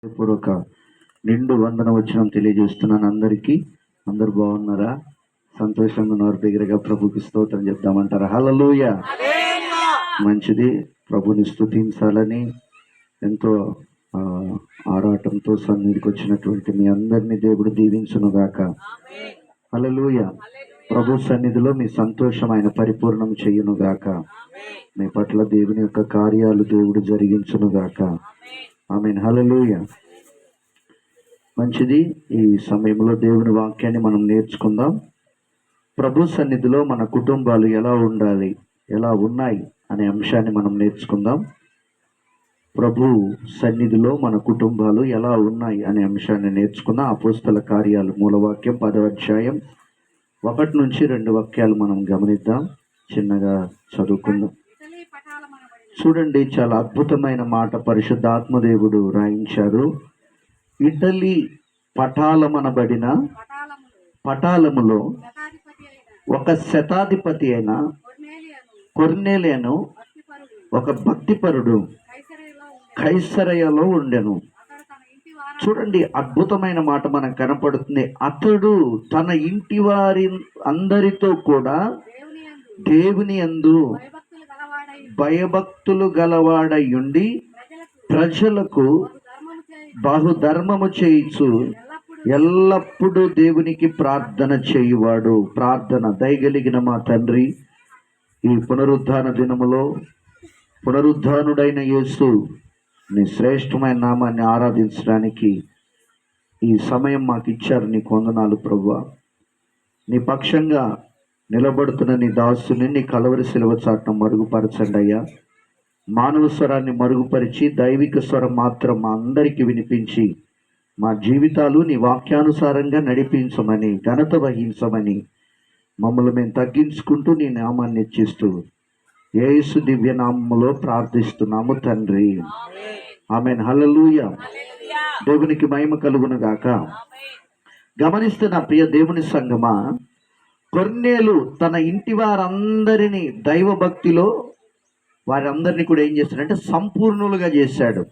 పూర్వక నిండు వందన వచనం తెలియజేస్తున్నాను అందరికీ. అందరు బాగున్నారా? సంతోషంగా ఉన్నారు? దగ్గరగా ప్రభుకి స్తోత్రం చెప్దామంటారా? హల్లెలూయా. మంచిది. ప్రభుని స్తుతించాలని ఎంతో ఆరాటంతో సన్నిధికి వచ్చినటువంటి మీ అందరినీ దేవుడు దీవించునుగాక. హల్లెలూయా. ప్రభు సన్నిధిలో మీ సంతోషం ఆయన పరిపూర్ణం చేయునుగాక. మీ పట్ల దేవుని యొక్క కార్యాలు దేవుడు జరిగించునుగాక. ఆమేన్. హల్లెలూయా. మంచిది. ఈ సమయంలో దేవుని వాక్యాన్ని మనం నేర్చుకుందాం. ప్రభు సన్నిధిలో మన కుటుంబాలు ఎలా ఉండాలి, ఎలా ఉన్నాయి అనే అంశాన్ని మనం నేర్చుకుందాం. ప్రభు సన్నిధిలో మన కుటుంబాలు ఎలా ఉన్నాయి అనే అంశాన్ని నేర్చుకుందాం. అపోస్తల కార్యాలు మూలవాక్యం 10వ అధ్యాయం 1 నుంచి 2 వాక్యాలు మనం గమనిద్దాం. చిన్నగా చదువుకుందాం. చూడండి, చాలా అద్భుతమైన మాట పరిశుద్ధాత్మదేవుడు రాయించారు. ఇటలీ పటాలమనబడిన పటాలములో ఒక శతాధిపతి అయిన కొర్నేలియను ఒక భక్తిపరుడు కైసరయలో ఉండెను. చూడండి, అద్భుతమైన మాట మనకు కనపడుతుంది. అతడు తన ఇంటి వారి అందరితో కూడా దేవుని యందు భయభక్తులు గలవాడయుండి ప్రజలకు బహుధర్మము చేయించు ఎల్లప్పుడూ దేవునికి ప్రార్థన చేయువాడు. ప్రార్థన దయగలిగిన మా తండ్రి, ఈ పునరుద్ధాన దినములో పునరుద్ధానుడైన యేసు నీ శ్రేష్టమైన నామాన్ని ఆరాధించడానికి ఈ సమయం మాకు ఇచ్చారు. నీకు వందనాలు ప్రభువా. నీ పక్షంగా నిలబడుతున్న నీ దాసుని నీ కలవరి శిలువ చాటును మరుగుపరచండి అయ్యా. మానవ స్వరాన్ని మరుగుపరిచి దైవిక స్వరం మాత్రం మా అందరికీ వినిపించి మా జీవితాలు నీ వాక్యానుసారంగా నడిపించమని, ఘనత వహించమని మమ్మల్ని మేము తగ్గించుకుంటూ నీ నామాన్ని హెచ్చిస్తూ యేసు దివ్య నామములో ప్రార్థిస్తున్నాము తండ్రి. ఆమేన్. హల్లెలూయా. దేవునికి మహిమ కలుగును గాక. గమనిస్తున్న ప్రియ దేవుని సంగమా, కొర్నేలు తన ఇంటి వారందరినీ దైవ భక్తిలో వారందరినీ కూడా ఏం చేశాడంటే సంపూర్ణులుగా చేశాడు.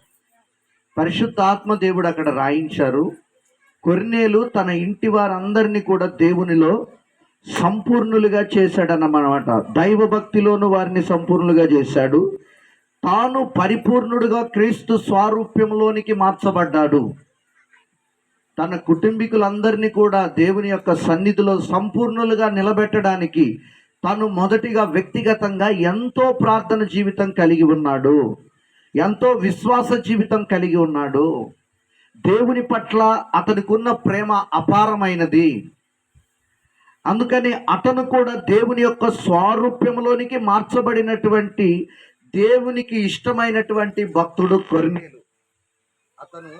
పరిశుద్ధాత్మ దేవుడు అక్కడ రాయించారు. కొర్నేలు తన ఇంటి వారందరినీ కూడా దేవునిలో సంపూర్ణులుగా చేశాడన్నమాట. దైవ భక్తిలోను వారిని సంపూర్ణులుగా చేశాడు. తాను పరిపూర్ణుడుగా క్రీస్తు స్వారూప్యంలోనికి మార్చబడ్డాడు. తన కుటుంబీకులందరినీ కూడా దేవుని యొక్క సన్నిధిలో సంపూర్ణులుగా నిలబెట్టడానికి తను మొదటిగా వ్యక్తిగతంగా ఎంతో ప్రార్థన జీవితం కలిగి ఉన్నాడు, ఎంతో విశ్వాస జీవితం కలిగి ఉన్నాడు. దేవుని పట్ల అతనికి ఉన్న ప్రేమ అపారమైనది. అందుకని అతను కూడా దేవుని యొక్క స్వారూప్యంలోనికి మార్చబడినటువంటి దేవునికి ఇష్టమైనటువంటి భక్తుడు కొర్నేలు. అతను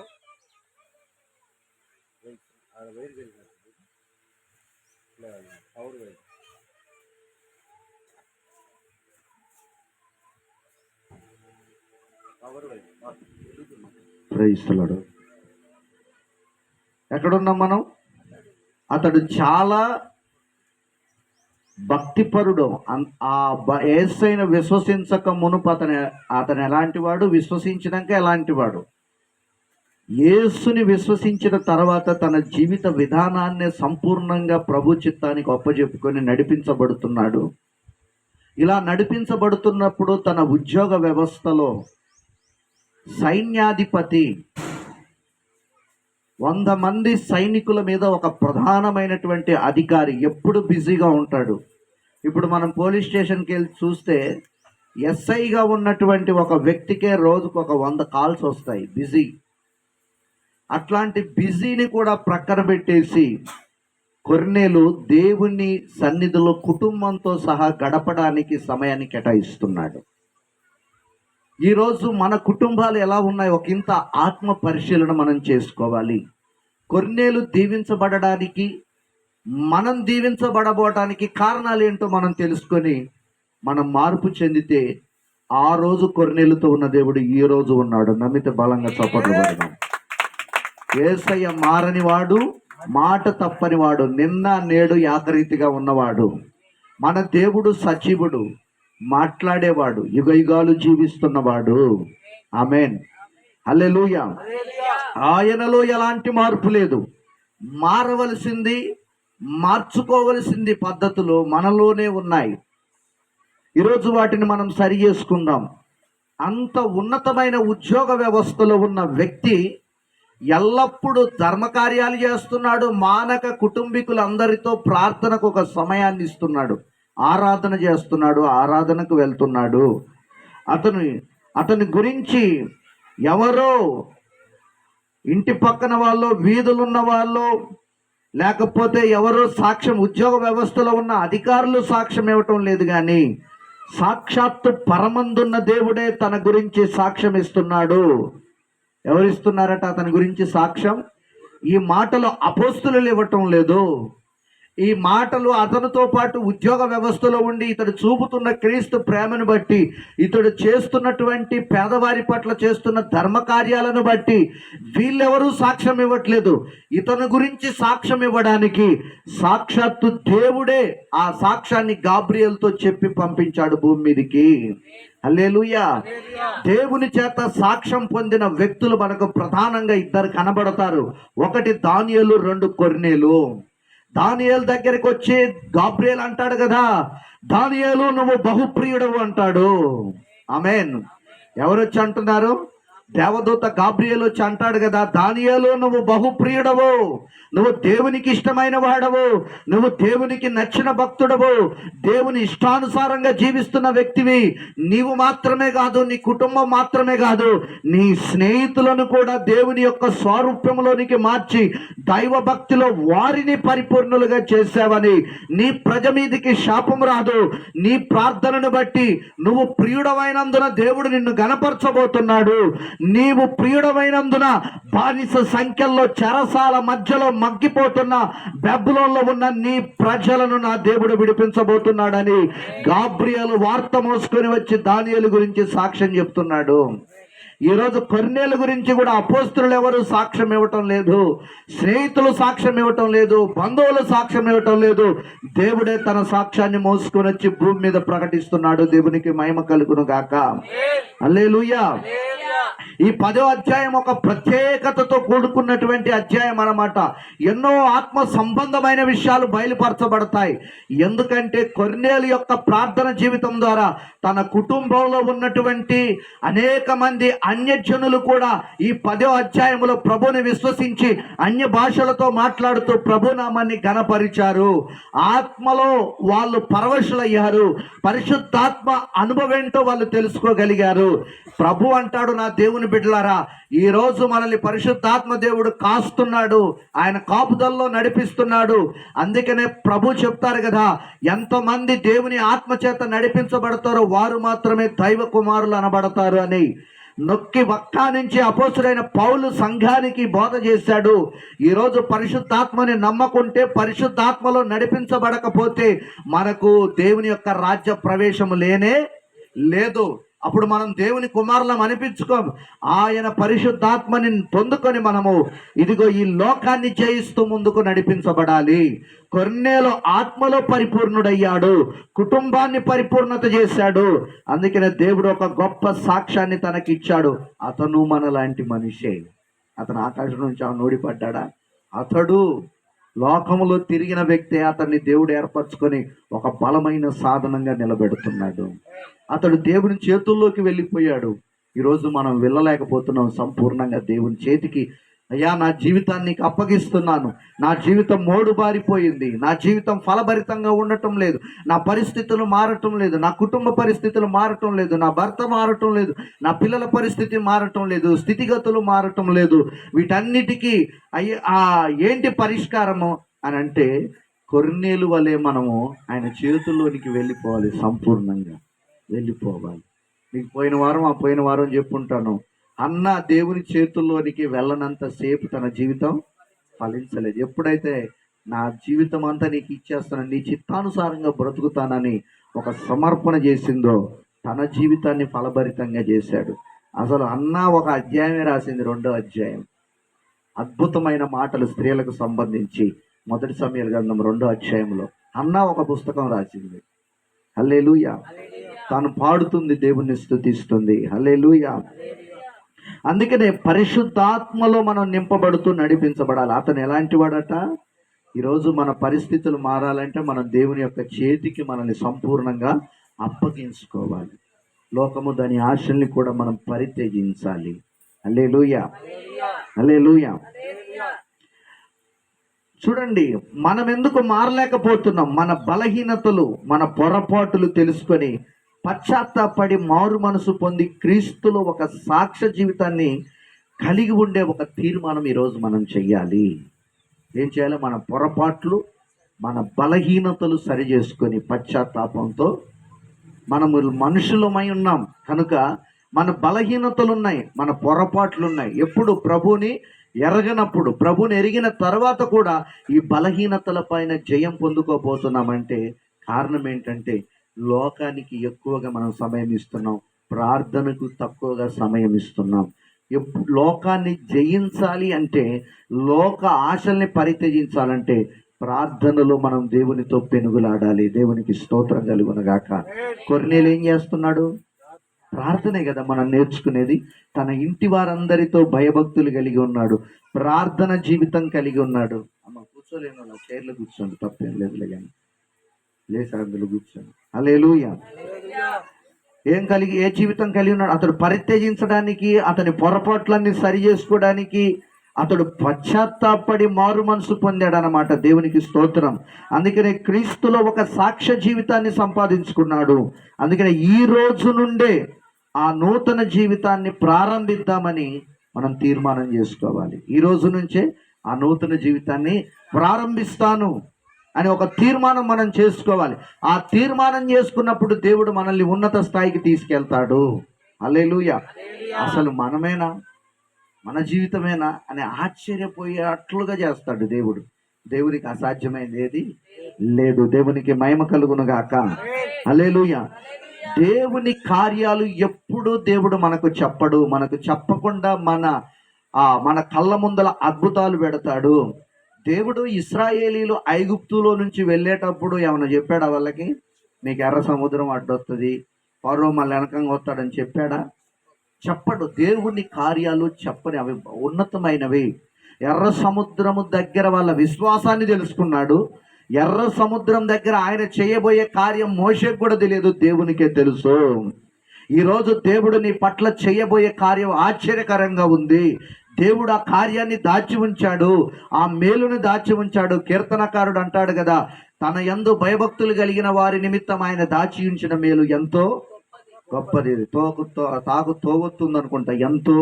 ఎక్కడున్నాం మనం? అతడు చాలా భక్తిపరుడు. యేసయ్యను విశ్వసించక మునుపు అతను ఎలాంటి వాడు, విశ్వసించినాక ఎలాంటి వాడు. యేసుని విశ్వసించిన తర్వాత తన జీవిత విధానాన్ని సంపూర్ణంగా ప్రభు చిత్తానికి అప్పచెప్పుకొని నడిపించబడుతున్నాడు. ఇలా నడిపించబడుతున్నప్పుడు తన ఉద్యోగ వ్యవస్థలో సైన్యాధిపతి 100 మంది సైనికుల మీద ఒక ప్రధానమైనటువంటి అధికారి ఎప్పుడు బిజీగా ఉంటాడు. ఇప్పుడు మనం పోలీస్ స్టేషన్కి వెళ్ళి చూస్తే ఎస్ఐగా ఉన్నటువంటి ఒక వ్యక్తికే రోజుకు ఒక 100 కాల్స్ వస్తాయి, బిజీ. అట్లాంటి బిజీని కూడా ప్రక్కన పెట్టేసి కొర్నేలు దేవుని సన్నిధిలో కుటుంబంతో సహా గడపడానికి సమయాన్ని కేటాయిస్తున్నాడు. ఈరోజు మన కుటుంబాలు ఎలా ఉన్నాయి, ఒక ఇంత ఆత్మ పరిశీలన మనం చేసుకోవాలి. కొర్నేలు దీవించబడడానికి, మనం దీవించబడబోవడానికి కారణాలు ఏంటో మనం తెలుసుకొని మనం మార్పు చెందితే ఆ రోజు కొర్నేలుతో ఉన్న దేవుడు ఈ రోజు ఉన్నాడు. నమ్మితే బలంగా చప్పట్లు పడదాం. యేసయ్య మారనివాడు, మాట తప్పనివాడు, నిన్న నేడు ఏకరీతిగా ఉన్నవాడు. మన దేవుడు సజీవుడు, మాట్లాడేవాడు, యుగయుగాలు జీవిస్తున్నవాడు. ఆమేన్. హల్లెలూయా. ఆయనలో ఎలాంటి మార్పు లేదు. మారవలసింది, మార్చుకోవలసింది పద్ధతులు మనలోనే ఉన్నాయి. ఈరోజు వాటిని మనం సరి చేసుకుందాం. అంత ఉన్నతమైన ఉద్యోగ వ్యవస్థలో ఉన్న వ్యక్తి ఎల్లప్పుడూ ధర్మకార్యాలు చేస్తున్నాడు, మానక కుటుంబీకులందరితో ప్రార్థనకు ఒక సమయాన్ని ఇస్తున్నాడు, ఆరాధన చేస్తున్నాడు, ఆరాధనకు వెళ్తున్నాడు. అతని గురించి ఎవరో ఇంటి పక్కన వాళ్ళు, వీధులున్న వాళ్ళు, లేకపోతే ఎవరో సాక్ష్యం, ఉద్యోగ వ్యవస్థలో ఉన్న అధికారులు సాక్ష్యం ఇవ్వటం లేదు, కానీ సాక్షాత్తు పరమందున్న దేవుడే తన గురించి సాక్ష్యం ఇస్తున్నాడు. ఎవరిస్తున్నారట అతని గురించి సాక్ష్యం? ఈ మాటలు అపోస్తులు ఇవ్వటం లేదు. ఈ మాటలు అతనితో పాటు ఉద్యోగ వ్యవస్థలో ఉండి ఇతడు చూపుతున్న క్రీస్తు ప్రేమను బట్టి, ఇతడు చేస్తున్నటువంటి పేదవారి పట్ల చేస్తున్న ధర్మ కార్యాలను బట్టి వీళ్ళెవరూ సాక్ష్యం ఇవ్వట్లేదు. ఇతని గురించి సాక్ష్యం ఇవ్వడానికి సాక్షాత్తు దేవుడే ఆ సాక్ష్యాన్ని గాబ్రియేలుతో చెప్పి పంపించాడు భూమి మీదకి. హల్లెలూయా. దేవుని చేత సాక్ష్యం పొందిన వ్యక్తులు మనకు ప్రధానంగా ఇద్దరు కనబడతారు. ఒకటి దానియేలు, రెండు కొర్నేలు. దానియేలు దగ్గరికి వచ్చి గాబ్రియేలు అంటాడు కదా, దానియేలు నువ్వు బహుప్రియుడవు అంటాడు. ఆమేన్. ఎవరు వచ్చి అంటున్నారు? దేవదూత గాబ్రియేలు వచ్చి అంటాడు కదా, దానియేలు నువ్వు బహుప్రియుడవు, నువ్వు దేవునికి ఇష్టమైన వాడవు, నువ్వు దేవునికి నచ్చిన భక్తుడవు, దేవుని ఇష్టానుసారంగా జీవిస్తున్న వ్యక్తివి. నీవు మాత్రమే కాదు, నీ కుటుంబం మాత్రమే కాదు, నీ స్నేహితులను కూడా దేవుని యొక్క స్వరూపంలోనికి మార్చి దైవ భక్తిలో వారిని పరిపూర్ణులుగా చేసావని, నీ ప్రజ మీదికి శాపం రాదు. నీ ప్రార్థనను బట్టి నువ్వు ప్రియుడమైనందున దేవుడు నిన్ను గణపరచబోతున్నాడు. నీవు ప్రియుడమైనందున బానిస సంఖ్యల్లో చెరసాల మధ్యలో మగ్గిపోతున్న బబులోనులో ఉన్న నీ ప్రజలను నా దేవుడు విడిపించబోతున్నాడని గాబ్రియేలు వార్త మోసుకొని వచ్చి దానియేలు గురించి సాక్ష్యం చెప్తున్నాడు. ఈరోజు కొర్నేలు గురించి కూడా అపోస్తలులు ఎవరు సాక్ష్యం ఇవ్వటం లేదు, స్నేహితులు సాక్ష్యం ఇవ్వటం లేదు, బంధువులు సాక్ష్యం ఇవ్వటం లేదు. దేవుడే తన సాక్ష్యాన్ని మోసుకొని వచ్చి భూమి మీద ప్రకటిస్తున్నాడు. దేవునికి మహిమ కలుగును గాక. హల్లెలూయా. ఈ 10వ అధ్యాయం ఒక ప్రత్యేకతతో కూడుకున్నటువంటి అధ్యాయం అన్నమాట. ఎన్నో ఆత్మ సంబంధమైన విషయాలు బయలుపరచబడతాయి. ఎందుకంటే కొర్నేలు యొక్క ప్రార్థన జీవితం ద్వారా తన కుటుంబంలో ఉన్నటువంటి అనేక మంది అన్యజనులు కూడా ఈ 10వ అధ్యాయంలో ప్రభుని విశ్వసించి అన్య భాషలతో మాట్లాడుతూ ప్రభునామాన్ని ఘనపరిచారు. ఆత్మలో వాళ్ళు పరవశులయ్యారు. పరిశుద్ధాత్మ అనుభవం ఏంటో వాళ్ళు తెలుసుకోగలిగారు. ప్రభు అంటాడు, నా దేవుని బిడ్డలారా, ఈ రోజు మనల్ని పరిశుద్ధాత్మ దేవుడు కాస్తున్నాడు, ఆయన కాపుదల్లో నడిపిస్తున్నాడు. అందుకనే ప్రభు చెప్తారు కదా, ఎంతమంది దేవుని ఆత్మ చేత నడిపించబడతారో వారు మాత్రమే దైవ కుమారులు అనబడతారు అని నొక్కి వక్కా నుంచి అపోస్తుడైన పౌలు సంఘానికి బోధ చేశాడు. ఈరోజు పరిశుద్ధాత్మని నమ్మకుంటే, పరిశుద్ధాత్మలో నడిపించబడకపోతే మనకు దేవుని యొక్క రాజ్య ప్రవేశము లేనే లేదు. అప్పుడు మనం దేవుని కుమారులం అనిపించుకోం. ఆయన పరిశుద్ధాత్మని పొందుకొని మనము ఇదిగో ఈ లోకాన్ని జయిస్తూ ముందుకు నడిపించబడాలి. కొర్నేలు ఆత్మలో పరిపూర్ణుడయ్యాడు, కుటుంబాన్ని పరిపూర్ణత చేశాడు. అందుకనే దేవుడు ఒక గొప్ప సాక్ష్యాన్ని తనకిచ్చాడు. అతను మనలాంటి మనిషే. అతను ఆకాశం నుంచి నూడిపడ్డా? అతడు లోకములో తిరిగిన వ్యక్తే. అతన్ని దేవుడు ఏర్పరచుకొని ఒక బలమైన సాధనంగా నిలబెడుతున్నాడు. అతడు దేవుని చేతుల్లోకి వెళ్ళిపోయాడు. ఈరోజు మనం వెళ్ళలేకపోతున్నాం సంపూర్ణంగా దేవుని చేతికి. అయ్యా, నా జీవితాన్ని అప్పగిస్తున్నాను, నా జీవితం మోడు బారిపోయింది, నా జీవితం ఫలభరితంగా ఉండటం లేదు, నా పరిస్థితులు మారటం లేదు, నా కుటుంబ పరిస్థితులు మారటం లేదు, నా భర్త మారటం లేదు, నా పిల్లల పరిస్థితి మారటం లేదు, స్థితిగతులు మారటం లేదు. వీటన్నిటికీ ఏంటి పరిష్కారము అని అంటే, కొర్నేలు వలె మనము ఆయన చేతుల్లోనికి వెళ్ళిపోవాలి, సంపూర్ణంగా వెళ్ళిపోవాలి. మీకు పోయిన వారం చెప్పుంటాను, అన్న దేవుని చేతుల్లోనికి వెళ్ళనంత సేపు తన జీవితం ఫలించలేదు. ఎప్పుడైతే నా జీవితం అంతా నీకు ఇచ్చేస్తాను, నీ చిత్తానుసారంగా బ్రతుకుతానని ఒక సమర్పణ చేసిందో తన జీవితాన్ని ఫలభరితంగా చేశాడు. అసలు అన్న ఒక అధ్యాయమే రాసింది, 2వ అధ్యాయం. అద్భుతమైన మాటలు స్త్రీలకు సంబంధించి 1 సమూయేలు గ్రంథం 2వ అధ్యాయంలో అన్న ఒక పుస్తకం రాసింది. హల్లెలూయా. తాను పాడుతుంది, దేవుణ్ణి స్తుతిస్తుంది. హల్లెలూయా. అందుకనే పరిశుద్ధాత్మలో మనం నింపబడుతూ నడిపించబడాలి. అతను ఎలాంటి వాడట? ఈరోజు మన పరిస్థితులు మారాలంటే మనం దేవుని యొక్క చేతికి మనల్ని సంపూర్ణంగా అప్పగించుకోవాలి. లోకము దాని ఆశల్ని కూడా మనం పరిత్యజించాలి. హల్లెలూయా, హల్లెలూయా. చూడండి, మనం ఎందుకు మారలేకపోతున్నాం? మన బలహీనతలు, మన పొరపాటులు తెలుసుకొని పశ్చాత్తాపడి మారు మనసు పొంది క్రీస్తులో ఒక సాక్ష్య జీవితాన్ని కలిగి ఉండే ఒక తీర్మానం ఈరోజు మనం చెయ్యాలి. ఏం చేయాలి? మన పొరపాట్లు, మన బలహీనతలు సరి చేసుకొని పశ్చాత్తాపంతో, మనము మనుషులమై ఉన్నాం కనుక మన బలహీనతలు ఉన్నాయి, మన పొరపాట్లు ఉన్నాయి. ఎప్పుడు ప్రభుని ఎరగనప్పుడు, ప్రభుని ఎరిగిన తర్వాత కూడా ఈ బలహీనతల పైన జయం పొందుకోబోతున్నామంటే కారణం ఏంటంటే లోకానికి ఎక్కువగా మనం సమయం ఇస్తున్నాం, ప్రార్థనకు తక్కువగా సమయం ఇస్తున్నాం. లోకాన్ని జయించాలి అంటే, లోక ఆశల్ని పరిత్యజించాలంటే ప్రార్థనలో మనం దేవునితో పెనుగులాడాలి. దేవునికి స్తోత్రం కలుగునగాక. కొర్నేలు ఏం చేస్తున్నాడు? ప్రార్థనే కదా మనం నేర్చుకునేది. తన ఇంటి వారందరితో భయభక్తులు కలిగి ఉన్నాడు, ప్రార్థన జీవితం కలిగి ఉన్నాడు. అమ్మ కూర్చోలేను, నా చైర్లో కూర్చోండి, తప్పేం లేదులే, కానీ లేసి అందులో కూర్చోండి. హల్లెలూయా. ఏ జీవితం కలిగి ఉన్నాడు? అతడు పరిత్యజించడానికి, అతని పొరపాట్లన్నీ సరి చేసుకోవడానికి అతడు పశ్చాత్తాపడి మారు మనసు పొందాడు అన్నమాట. దేవునికి స్తోత్రం. అందుకనే క్రీస్తులో ఒక సాక్ష్య జీవితాన్ని సంపాదించుకున్నాడు. అందుకనే ఈ రోజు నుండే ఆ నూతన జీవితాన్ని ప్రారంభిద్దామని మనం తీర్మానం చేసుకోవాలి. ఈ రోజు నుంచే ఆ నూతన జీవితాన్ని ప్రారంభిస్తాను అని ఒక తీర్మానం మనం చేసుకోవాలి. ఆ తీర్మానం చేసుకున్నప్పుడు దేవుడు మనల్ని ఉన్నత స్థాయికి తీసుకెళ్తాడు. హల్లెలూయా. అసలు మనమేనా, మన జీవితమేనా అని ఆశ్చర్యపోయేట్లుగా చేస్తాడు దేవుడు. దేవునికి అసాధ్యమైనది ఏది లేదు. దేవునికి మహిమ కలుగును గాక. హల్లెలూయా. దేవుని కార్యాలు ఎప్పుడు దేవుడు మనకు చెప్పడు. మనకు చెప్పకుండా మన కళ్ళ ముందల అద్భుతాలు పెడతాడు. దేవుడు ఇశ్రాయేలీలు ఐగుప్తులో నుంచి వెళ్ళేటప్పుడు ఏమన్నా చెప్పాడా వాళ్ళకి? మీకు ఎర్ర సముద్రం అడ్డొస్తుంది, ఫరో మళ్ళీ వెనకంగా వస్తాడని చెప్పాడా? చెప్పడు. దేవుని కార్యాలు చెప్పని, అవి ఉన్నతమైనవి. ఎర్ర సముద్రము దగ్గర వాళ్ళ విశ్వాసాన్ని తెలుసుకున్నాడు. ఎర్ర సముద్రం దగ్గర ఆయన చేయబోయే కార్యం మోషేకు కూడా తెలియదు, దేవునికే తెలుసు. ఈరోజు దేవుడు నీ పట్ల చేయబోయే కార్యం ఆశ్చర్యకరంగా ఉంది. దేవుడు ఆ కార్యాన్ని దాచి ఉంచాడు, ఆ మేలుని దాచి ఉంచాడు. కీర్తనకారుడు అంటాడు కదా, తన యందు భయభక్తులు కలిగిన వారి నిమిత్తం ఆయన దాచి ఉంచిన మేలు ఎంతో గొప్పది. తాగు తోగొస్తుంది అనుకుంటా, ఎంతో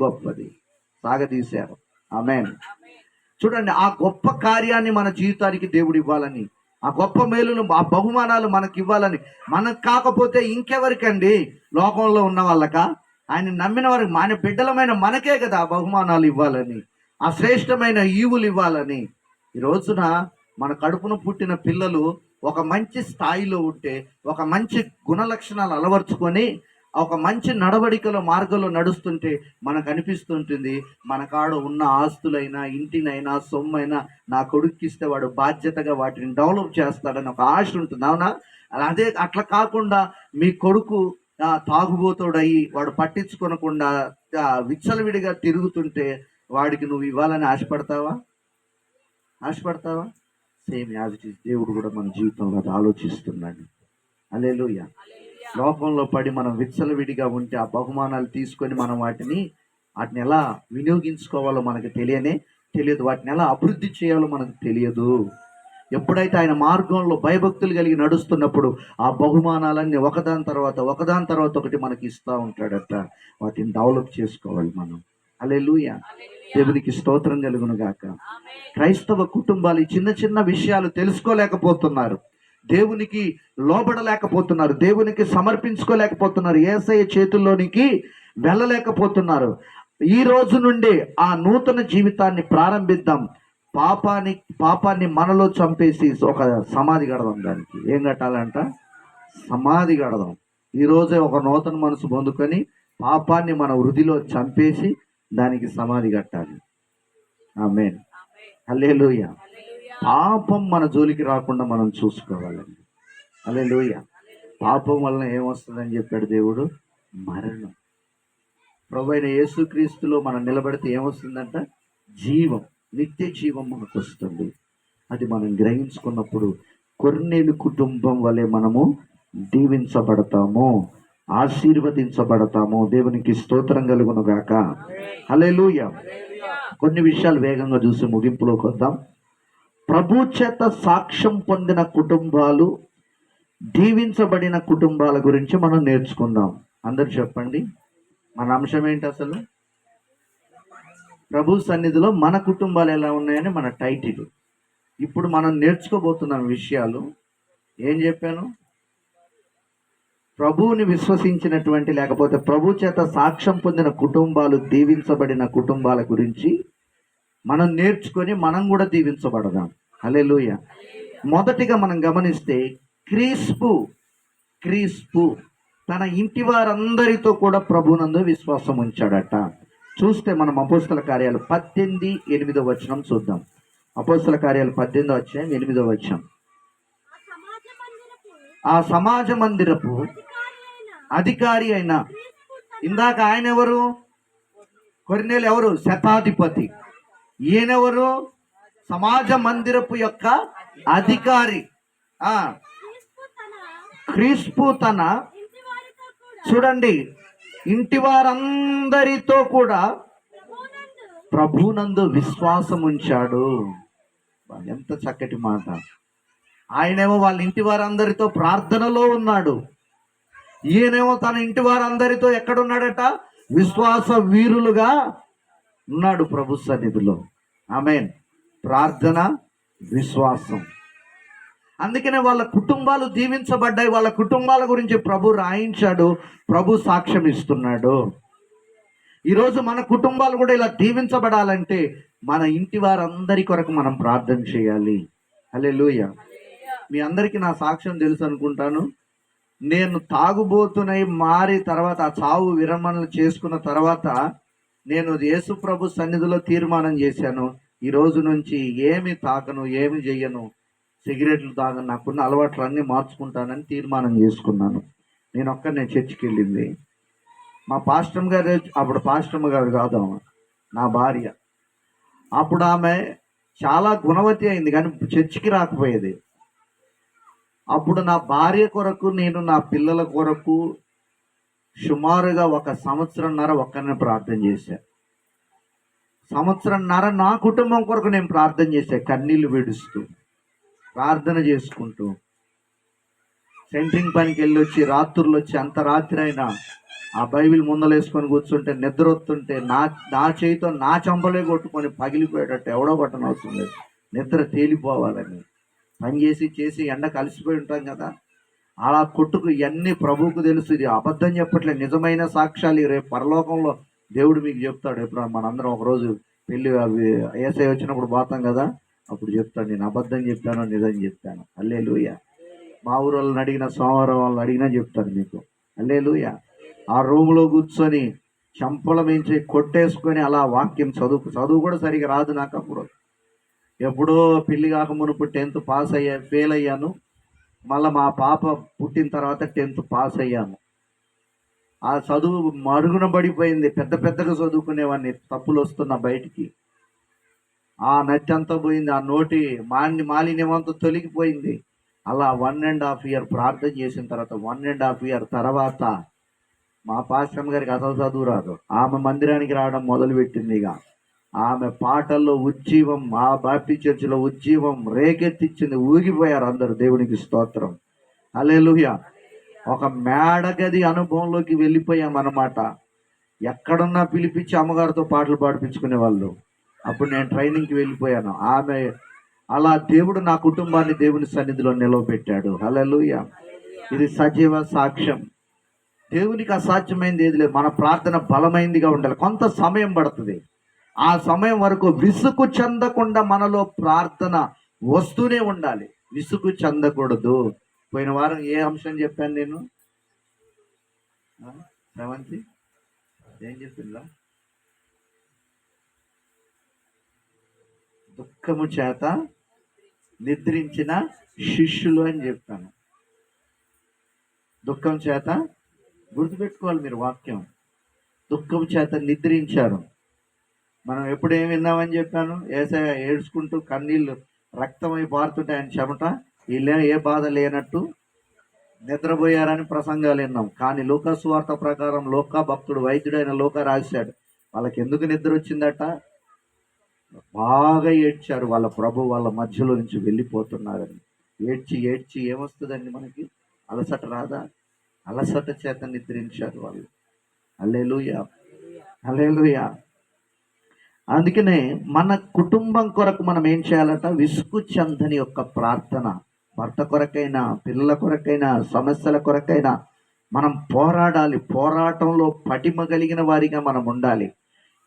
గొప్పది. సాగదీశారు. ఆమేన్. చూడండి, ఆ గొప్ప కార్యాన్ని మన జీవితానికి దేవుడు ఇవ్వాలని, ఆ గొప్ప మేలును, ఆ బహుమానాలు మనకి ఇవ్వాలని. మనకు కాకపోతే ఇంకెవరికండి? లోకంలో ఉన్న వాళ్ళక? ఆయన నమ్మిన వారికి, మన బిడ్డలమైన మనకే కదా ఆ బహుమానాలు ఇవ్వాలని, ఆ శ్రేష్టమైన ఈవులు ఇవ్వాలని. ఈ రోజున మన కడుపున పుట్టిన పిల్లలు ఒక మంచి స్థాయిలో ఉంటే, ఒక మంచి గుణ లక్షణాలు అలవర్చుకొని ఒక మంచి నడవడికలో మార్గంలో నడుస్తుంటే మనకు అనిపిస్తుంటుంది, మన కాడ ఉన్న ఆస్తులైనా, ఇంటినైనా, సొమ్మైనా నా కొడుక్కిస్తే వాడు బాధ్యతగా వాటిని డెవలప్ చేస్తాడని ఒక ఆశ ఉంటుంది. అవునా? అదే అట్లా కాకుండా మీ కొడుకు తాగుబోతుడయి వాడు పట్టించుకోనకుండా విచ్చలవిడిగా తిరుగుతుంటే వాడికి నువ్వు ఇవ్వాలని ఆశపడతావా? సేమ్ యాజ్ ఇట్ ఈస్ దేవుడు కూడా మన జీవితంలో అది ఆలోచిస్తున్నాడు. హల్లెలూయా. లోకంలో పడి మనం విచ్చలవిడిగా ఉంటే ఆ బహుమానాలు తీసుకొని మనం వాటిని ఎలా వినియోగించుకోవాలో మనకు తెలియదు. వాటిని ఎలా అభివృద్ధి చేయాలో మనకు తెలియదు. ఎప్పుడైతే ఆయన మార్గంలో భయభక్తులు కలిగి నడుస్తున్నప్పుడు ఆ బహుమానాలన్నీ ఒకదాని తర్వాత ఒకటి మనకి ఇస్తూ ఉంటాడట. వాటిని డెవలప్ చేసుకోవాలి మనం. హల్లెలూయా. దేవునికి స్తోత్రం కలుగును గాక. క్రైస్తవ కుటుంబాలు ఈ చిన్న చిన్న విషయాలు తెలుసుకోలేకపోతున్నారు, దేవునికి లోబడలేకపోతున్నారు, దేవునికి సమర్పించుకోలేకపోతున్నారు, యేసయ్య చేతుల్లోనికి వెళ్ళలేకపోతున్నారు. ఈ రోజు నుండి ఆ నూతన జీవితాన్ని ప్రారంభిద్దాం. పాపాన్ని మనలో చంపేసి ఒక సమాధి కడదాం. దానికి ఏం కట్టాలంట? సమాధి కడదాం. ఈరోజే ఒక నూతన మనసు పొందుకొని పాపాన్ని మన వృద్ధిలో చంపేసి దానికి సమాధి కట్టాలి. ఆమేన్. హల్లెలూయా. పాపం మన జోలికి రాకుండా మనం చూసుకోవాలండి. హల్లెలూయా. పాపం వలన ఏమొస్తుందని చెప్పాడు దేవుడు? మరణం. ప్రభు అయిన యేసుక్రీస్తులో మనం నిలబడితే ఏమొస్తుందంట? జీవం, నిత్య జీవం మనకు వస్తుంది. అది మనం గ్రహించుకున్నప్పుడు కొర్నేలు కుటుంబం వలె మనము దీవించబడతాము, ఆశీర్వదించబడతాము. దేవునికి స్తోత్రం కలుగును గాక. హల్లెలూయా. కొన్ని విషయాలు వేగంగా చూసి ముగింపులోకి వద్దాం. ప్రభు చేత సాక్ష్యం పొందిన కుటుంబాలు, దీవించబడిన కుటుంబాల గురించి మనం నేర్చుకుందాం. అందరు చెప్పండి, మన అంశం ఏంటి అసలు? ప్రభు సన్నిధిలో మన కుటుంబాలు ఎలా ఉన్నాయని మన టైటిల్. ఇప్పుడు మనం నేర్చుకోబోతున్న విషయాలు ఏం చెప్పాను? ప్రభువుని విశ్వసించినటువంటి, లేకపోతే ప్రభు చేత సాక్ష్యం పొందిన కుటుంబాలు, దీవించబడిన కుటుంబాల గురించి మనం నేర్చుకొని మనం కూడా దీవించబడదాం. హల్లెలూయా. మొదటిగా మనం గమనిస్తే క్రీస్పు తన ఇంటి వారందరితో కూడా ప్రభునందు విశ్వాసం ఉంచాడట. చూస్తే మనం అపోస్తల కార్యాలు 18:8 చూద్దాం. అపోస్తల కార్యాలు 18:8. ఆ సమాజ మందిరపు అధికారి అయిన, ఇందాక ఆయన ఎవరు? కొర్నేలు ఎవరు? శతాధిపతి. ఈయనెవరు? సమాజ మందిరపు యొక్క అధికారి. క్రీస్పు తన, చూడండి, ఇంటి వారందరితో కూడా ప్రభునందు విశ్వాసం ఉంచాడు. ఎంత చక్కటి మాట. ఆయనేమో వాళ్ళ ఇంటి వారందరితో ప్రార్థనలో ఉన్నాడు. ఈయనేమో తన ఇంటి వారందరితో ఎక్కడున్నాడట? విశ్వాస వీరులుగా ఉన్నాడు ప్రభు సన్నిధిలో. ఆమేన్. ప్రార్థన, విశ్వాసం. అందుకనే వాళ్ళ కుటుంబాలు దీవించబడ్డాయి. వాళ్ళ కుటుంబాల గురించి ప్రభు రాయించాడు, ప్రభు సాక్ష్యం ఇస్తున్నాడు. ఈరోజు మన కుటుంబాలు కూడా ఇలా దీవించబడాలంటే మన ఇంటి వారందరి కొరకు మనం ప్రార్థన చేయాలి. హల్లెలూయా. మీ అందరికీ నా సాక్ష్యం తెలుసు అనుకుంటాను. నేను తాగుబోతునై మారి తర్వాత ఆ చావు విరమణలు చేసుకున్న తర్వాత నేను యేసు ప్రభు సన్నిధిలో తీర్మానం చేశాను, ఈ రోజు నుంచి ఏమి తాగను, ఏమి చెయ్యను, సిగరెట్లు తాగను, నాకున్న అలవాట్లు అన్నీ మార్చుకుంటానని తీర్మానం చేసుకున్నాను. నేను ఒక్కనే చర్చికి వెళ్ళింది. మా పాస్టమ్ గారు, అప్పుడు పాస్టమ్ గారు కాదు, నా భార్య. అప్పుడు ఆమె చాలా గుణవతి అయింది కానీ చర్చికి రాకపోయేది. అప్పుడు నా భార్య కొరకు, నేను నా పిల్లల కొరకు సుమారుగా 1 సంవత్సరంన్నర ఒక్కనే ప్రార్థన చేశాను. సంవత్సరంన్నర నా కుటుంబం కొరకు నేను ప్రార్థన చేశాను, కన్నీళ్లు విడుస్తూ ప్రార్థన చేసుకుంటూ. సెంట్రింగ్ పనికి వెళ్ళి వచ్చి రాత్రులు వచ్చి అంత రాత్రి అయినా ఆ బైబిల్ ముందలేసుకొని కూర్చుంటే నిద్ర వస్తుంటే నా చేతితో నా చంపలే కొట్టుకొని పగిలిపోయేటట్టు, ఎవడో కొట్టని అవసరం లేదు, నిద్ర తేలిపోవాలని పని చేసి ఎండ కలిసిపోయి ఉంటాం కదా, అలా కొట్టుకు. ఇవన్నీ ప్రభువుకు తెలుసు. ఇది అబద్ధం చెప్పట్లేదు, నిజమైన సాక్ష్యాలు. రేపు పరలోకంలో దేవుడు మీకు చెప్తాడు. ఎప్పుడు మనందరం ఒకరోజు పెళ్ళి ఏసై వచ్చినప్పుడు పోతాం కదా, అప్పుడు చెప్తాడు, నేను అబద్ధం చెప్పాను, నిజం చెప్పాను. హల్లెలూయా. మా ఊరు వాళ్ళని అడిగిన, సోమవారం వాళ్ళని అడిగినా చెప్తాను మీకు. హల్లెలూయా. ఆ రూమ్లో కూర్చొని చంపల మించి కొట్టేసుకొని అలా వాక్యం చదువు కూడా సరిగా రాదు నాకు. అప్పుడు ఎప్పుడో పెళ్లి కాక మునుపు 10th పాస్ ఫెయిల్ అయ్యాను. మళ్ళీ మా పాప పుట్టిన తర్వాత 10th పాస్ అయ్యాను. ఆ చదువు మరుగున పడిపోయింది. పెద్దగా చదువుకునేవాడిని, తప్పులు వస్తున్నా బయటికి. ఆ నత్తి అంతా పోయింది, ఆ నోటి మాలిన్యం అంతా తొలగిపోయింది. అలా 1.5 year ప్రార్థన చేసిన తర్వాత 1.5 year తర్వాత మా పాస్టర్ గారికి అసలు చదువు రాదు. ఆమె మందిరానికి రావడం మొదలుపెట్టింది. ఇక ఆమె పాటల్లో ఉజ్జీవం, ఆ బాప్టిస్ట్ చర్చిలో ఉజ్జీవం రేకెత్తిచ్చింది. ఊగిపోయారు అందరు. దేవునికి స్తోత్రం. హల్లెలూయా. ఒక మేడగది అనుభవంలోకి వెళ్ళిపోయామన్నమాట. ఎక్కడున్నా పిలిపించి అమ్మగారితో పాటలు పాడిపించుకునే వాళ్ళు. అప్పుడు నేను ట్రైనింగ్కి వెళ్ళిపోయాను. ఆమె అలా దేవుడు నా కుటుంబాన్ని దేవుని సన్నిధిలో నిలవబెట్టాడు. హల్లెలూయా. ఇది సజీవ సాక్ష్యం. దేవునికి అసాధ్యమైంది ఏది లేదు. మన ప్రార్థన బలమైందిగా ఉండాలి. కొంత సమయం పడుతుంది. ఆ సమయం వరకు విసుగు చెందకుండా మనలో ప్రార్థన వస్తూనే ఉండాలి. విసుగు చెందకూడదు. పోయిన వారం ఏ అంశం చెప్పాను నేను? శ్రవంతి ఏం చెప్పిందా? దుఃఖము చేత నిద్రించిన శిష్యులు అని చెప్పాను. దుఃఖం చేత, గుర్తుపెట్టుకోవాలి మీరు వాక్యం. దుఃఖం చేత నిద్రించారు. మనం ఎప్పుడు ఏం విన్నామని చెప్పాను? యేసయ్య ఏడ్చుకుంటూ కన్నీళ్ళు రక్తమై పారుతుంటే ఆయన చెమట, వీళ్ళే ఏ బాధ లేనట్టు నిద్రపోయారని ప్రసంగాలు విన్నాం. కానీ లూకా సువార్త ప్రకారం లోకా భక్తుడు వైద్యుడైన లూకా రాశాడు, వాళ్ళకి ఎందుకు నిద్ర వచ్చిందట? బాగా ఏడ్చారు, వాళ్ళ ప్రభు వాళ్ళ మధ్యలో నుంచి వెళ్ళిపోతున్నారని. ఏడ్చి ఏడ్చి ఏమొస్తుందండి మనకి? అలసట రాదా? అలసట చేత నిద్రించారు వాళ్ళు. హల్లెలూయా, హల్లెలూయా. అందుకనే మన కుటుంబం కొరకు మనం ఏం చేయాలట? విసుగు చెందని యొక్క ప్రార్థన. భర్త కొరకైనా, పిల్లల కొరకైనా, సమస్యల కొరకైనా మనం పోరాడాలి. పోరాటంలో పటిమ కలిగిన వారిగా మనం ఉండాలి.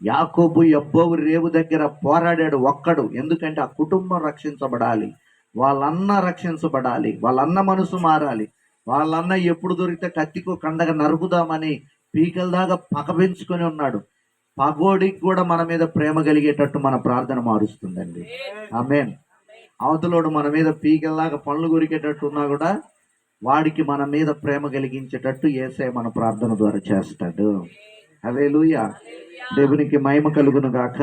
యాకోబు యబ్బోవు రేవు దగ్గర పోరాడాడు ఒక్కడు. ఎందుకంటే ఆ కుటుంబం రక్షించబడాలి, వాళ్ళన్న రక్షించబడాలి, వాళ్ళన్న మనసు మారాలి. వాళ్ళన్న ఎప్పుడు దొరికితే కత్తికో కండగ నరుకుదామని పీకల దాకా పగబెంచుకొని ఉన్నాడు. పగోడికి కూడా మన మీద ప్రేమ కలిగేటట్టు మన ప్రార్థన మారుస్తుందండి. ఆమేన్. అవతలోడు మన మీద పీకల్లాగా పనులు కొరికేటట్టు ఉన్నా కూడా వాడికి మన మీద ప్రేమ కలిగించేటట్టు యేసయ్య మన ప్రార్థన ద్వారా చేస్తాడు. హల్లెలూయా. దేవునికి మహిమ కలుగును గాక.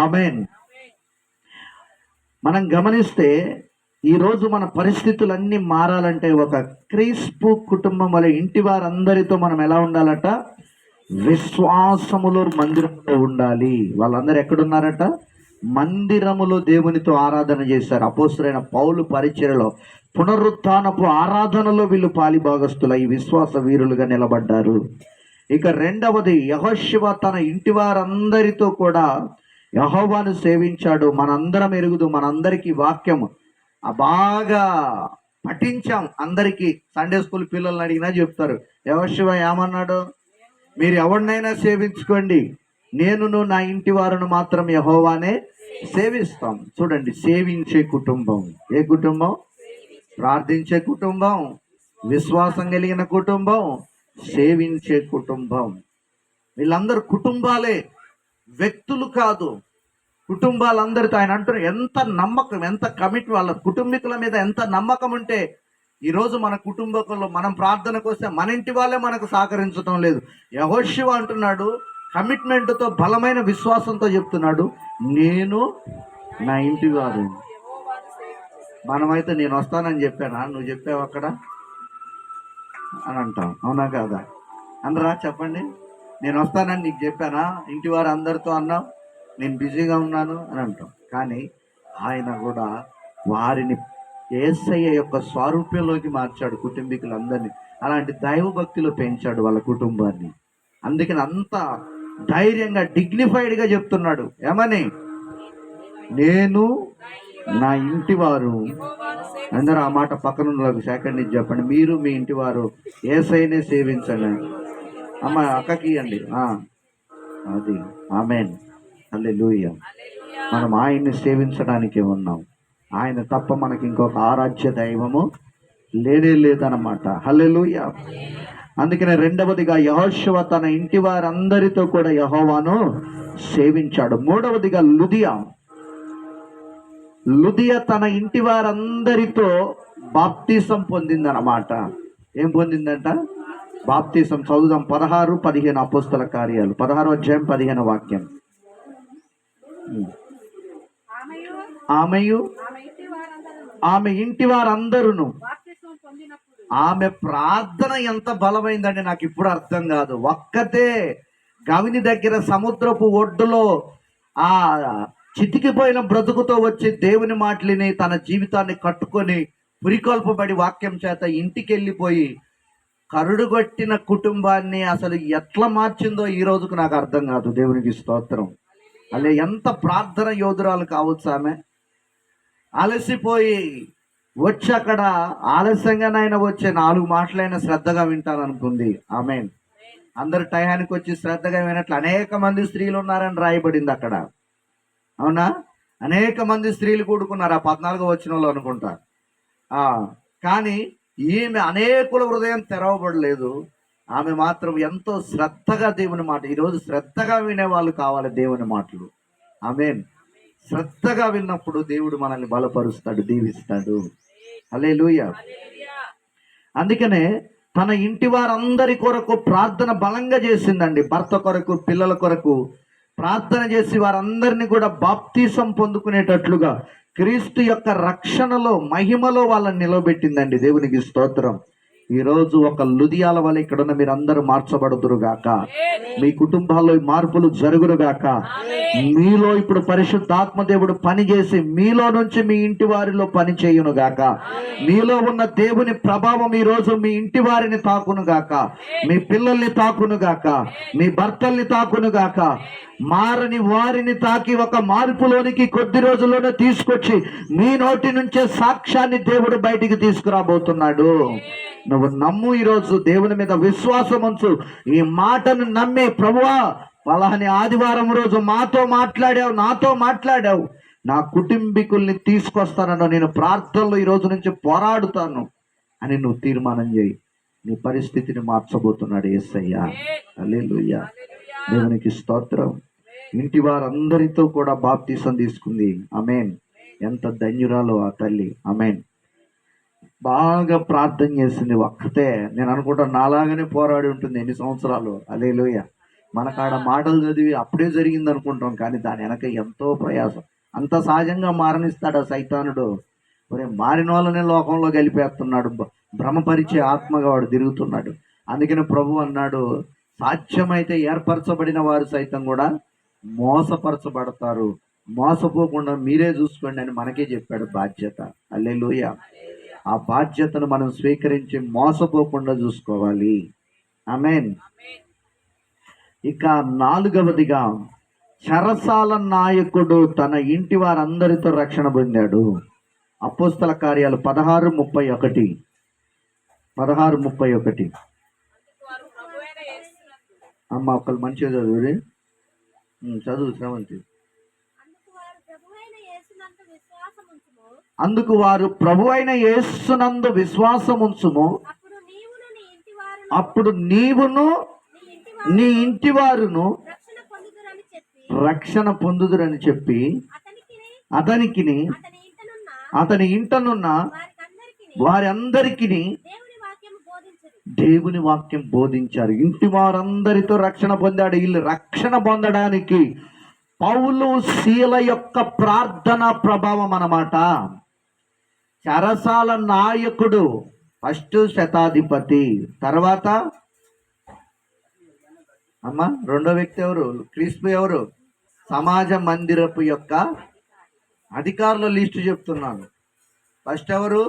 ఆమేన్. మనం గమనిస్తే ఈరోజు మన పరిస్థితులన్నీ మారాలంటే ఒక క్రీస్తు కుటుంబం వల్ల ఇంటి వారందరితో మనం ఎలా ఉండాలట? విశ్వాసములో మందిరంలో ఉండాలి. వాళ్ళందరూ ఎక్కడున్నారట? మందిరములో దేవునితో ఆరాధన చేశారు. అపోస్తలుడైన పౌలు పరిచర్యలో పునరుత్థానపు ఆరాధనలో వీళ్ళు పాలిభాగస్తులై విశ్వాస వీరులుగా నిలబడ్డారు. ఇక రెండవది, యెహోషువ తన ఇంటి వారందరితో కూడా యెహోవాను సేవించాడు. మనందరం ఎరుగుదు, మనందరికీ వాక్యం బాగా పఠించాం. అందరికీ సండే స్కూల్ పిల్లల్ని అడిగినా చెప్తారు. యెహోషువ ఏమన్నాడు? మీరు ఎవరినైనా సేవించుకోండి, నేనును నా ఇంటి వారును మాత్రం యెహోవానే సేవిస్తాం. చూడండి, సేవించే కుటుంబం. ఏ కుటుంబం? ప్రార్థించే కుటుంబం, విశ్వాసం కలిగిన కుటుంబం, సేవించే కుటుంబం. వీళ్ళందరూ కుటుంబాలే, వ్యక్తులు కాదు. కుటుంబాలందరితో ఆయన అంటున్నారు, ఎంత నమ్మకం, ఎంత కమిట్, వాళ్ళ కుటుంబీకుల మీద ఎంత నమ్మకం ఉంటే ఈరోజు మన కుటుంబంలో మనం ప్రార్థనకు వస్తే మన ఇంటి వాళ్ళే మనకు సహకరించడం లేదు. యెహోషువ అంటున్నాడు, కమిట్మెంట్తో బలమైన విశ్వాసంతో చెప్తున్నాడు, నేను నా ఇంటి వారు. మనమైతే నేను వస్తానని చెప్పానా? నువ్వు చెప్పావు అక్కడ అని అంటాం, అవునా కాదా? అనరా? చెప్పండి. నేను వస్తానని నీకు చెప్పానా? ఇంటి వారు అందరితో అన్నావు, నేను బిజీగా ఉన్నాను అని అంటాం. కానీ ఆయన కూడా వారిని యేసయ్య యొక్క స్వరూపంలోకి మార్చాడు కుటుంబీకులందరినీ. అలాంటి దైవభక్తిలో పెంచాడు వాళ్ళ కుటుంబాన్ని. అందుకని అంత ధైర్యంగా డిగ్నిఫైడ్గా చెప్తున్నాడు. ఏమని? నేను నా ఇంటి వారు. అందరూ ఆ మాట పక్కన సెకండ్ ఇచ్చి చెప్పండి. మీరు మీ ఇంటి వారు యేసయ్యనే సేవించండి. అమ్మ అక్కకి అండి అది. ఆమేన్. హల్లెలూయా. మనం ఆయన్ని సేవించడానికి ఉన్నాం. ఆయన తప్ప మనకి ఇంకొక ఆరాధ్య దైవము లేనే లేదన్నమాట. హల్లెలూయా. అందుకనే రెండవదిగా యెహోషువ తన ఇంటి వారందరితో కూడా యెహోవాను సేవించాడు. మూడవదిగా లుదియ తన ఇంటి వారందరితో బాప్తిసం పొందిందన్నమాట. ఏం పొందిందంట? బాప్తిసం. చదువుదాం 16-15 అపోస్తల కార్యాలు 16వ అధ్యాయం 15వ వాక్యం. ఆమె ఇంటి వారందరూ. ఆమె ప్రార్థన ఎంత బలమైందంటే నాకు ఇప్పుడు అర్థం కాదు. ఒక్కతే గవిని దగ్గర సముద్రపు ఒడ్డులో ఆ చితికిపోయిన బ్రతుకుతో వచ్చి దేవుని మాటలిని తన జీవితాన్ని కట్టుకొని పురికొల్పబడి వాక్యం చేత ఇంటికి వెళ్ళిపోయి కరుడుగొట్టిన కుటుంబాన్ని అసలు ఎట్లా మార్చిందో ఈ రోజుకు నాకు అర్థం కాదు. దేవునికి స్తోత్రం. అలా ఎంత ప్రార్థన యోధురాలు కావచ్చు ఆమె. అలసిపోయి వచ్చి అక్కడ ఆలస్యంగానైనా వచ్చే 4 మాటలైనా శ్రద్ధగా వింటాను అనుకుంది. ఆమేన్. అందరు టయానికి వచ్చి శ్రద్ధగా వినట్లు అనేక మంది స్త్రీలు ఉన్నారని రాయబడింది అక్కడ. అవునా? అనేక మంది స్త్రీలు కూడుకున్నారు ఆ 14వ వచనంలో అనుకుంటా. కానీ ఈమె అనేకుల హృదయం తెరవబడలేదు. ఆమె మాత్రం ఎంతో శ్రద్ధగా దేవుని మాట. ఈరోజు శ్రద్ధగా వినేవాళ్ళు కావాలి దేవుని మాటలు. ఆమేన్. శ్రద్ధగా విన్నప్పుడు దేవుడు మనల్ని బలపరుస్తాడు, దీవిస్తాడు. హల్లెలూయా. అందుకనే తన ఇంటి వారందరి కొరకు ప్రార్థన బలంగా చేసిందండి. భర్త కొరకు, పిల్లల కొరకు ప్రార్థన చేసి వారందరినీ కూడా బాప్తీసం పొందుకునేటట్లుగా క్రీస్తు యొక్క రక్షణలో, మహిమలో వాళ్ళని నిలబెట్టిందండి. దేవునికి స్తోత్రం. ఈరోజు ఒక లుధియాల వల్ల ఇక్కడ ఉన్న మీరందరూ మార్చబడుదురుగాక. మీ కుటుంబాల్లో మార్పులు జరుగురుగాక. మీలో ఇప్పుడు పరిశుద్ధాత్మ దేవుడు పనిచేసి మీలో నుంచి మీ ఇంటి వారిలో పని చేయునుగాక. మీలో ఉన్న దేవుని ప్రభావం ఈరోజు మీ ఇంటి వారిని తాకునుగాక, మీ పిల్లల్ని తాకునుగాక, మీ భర్తల్ని తాకునుగాక. మారని వారిని తాకి ఒక మార్పులోనికి కొద్ది రోజుల్లోనే తీసుకొచ్చి మీ నోటి నుంచే సాక్ష్యాన్ని దేవుడు బయటికి తీసుకురాబోతున్నాడు. నువ్వు నమ్ము. ఈరోజు దేవుని మీద విశ్వాసం ఉంచు. ఈ మాటను నమ్మి, ప్రభువా పలాని ఆదివారం రోజు మాతో మాట్లాడావు, నాతో మాట్లాడావు, నా కుటుంబీకుల్ని తీసుకొస్తానని నేను ప్రార్థనలో ఈ రోజు నుంచి పోరాడుతాను అని నువ్వు తీర్మానం చేయి. నీ పరిస్థితిని మార్చబోతున్నాడు యేసయ్య. హల్లెలూయా. దేవునికి స్తోత్రం. ఇంటి వారందరితో కూడా బాప్తీసం తీసుకుంది. ఆమేన్. ఎంత ధన్యురాలో ఆ తల్లి. ఆమేన్. బాగా ప్రార్థన చేసింది ఒక్కతే. నేను అనుకుంటాను నాలాగానే పోరాడి ఉంటుంది ఎన్ని సంవత్సరాలు. హల్లెలూయా. మనకాడ మాటలు చదివి అప్పుడే జరిగింది అనుకుంటాం, కానీ దాని వెనక ఎంతో ప్రయాసం. అంత సహజంగా మారనిస్తాడు సైతానుడు. మరి మారిన వాళ్ళనే లోకంలో గలిపేస్తున్నాడు. భ్రమపరిచే ఆత్మగా వాడు తిరుగుతున్నాడు. అందుకని ప్రభు అన్నాడు, సాధ్యమైతే ఏర్పరచబడిన వారు సైతం కూడా మోసపరచబడతారు, మోసపోకుండా మీరే చూసుకోండి అని మనకే చెప్పాడు బాధ్యత. హల్లెలూయా. ఆ బాధ్యతను మనం స్వీకరించి మోసపోకుండా చూసుకోవాలి. ఆమేన్. ఇక 4వదిగా చెరసాల నాయకుడు తన ఇంటి వారందరితో రక్షణ పొందాడు. అపోస్తల కార్యాలు 16:31. 16:31. అమ్మ ఒకళ్ళు మంచిగా చదువు. చదువు శ్రవంతి. అందుకు వారు ప్రభు అయిన యేసునందు విశ్వాసం ఉంచుము, అప్పుడు నీవును నీ ఇంటి వారును రక్షణ పొందుదురని చెప్పి అతనికి అతని ఇంటనున్న వారి అందరికీ దేవుని వాక్యం బోధించారు. ఇంటి వారందరితో రక్షణ పొందాడు. వీళ్ళు రక్షణ పొందడానికి పౌలు శీల యొక్క ప్రార్థన ప్రభావం అన్నమాట. చెరసాల నాయకుడు ఫస్ట్ శతాధిపతి, తర్వాత అమ్మ రెండో వ్యక్తి ఎవరు? క్రీస్తు ఎవరు? సమాజ మందిరపు యొక్క అధికారుల లిస్టు చెప్తున్నాను. ఫస్ట్ ఎవరు?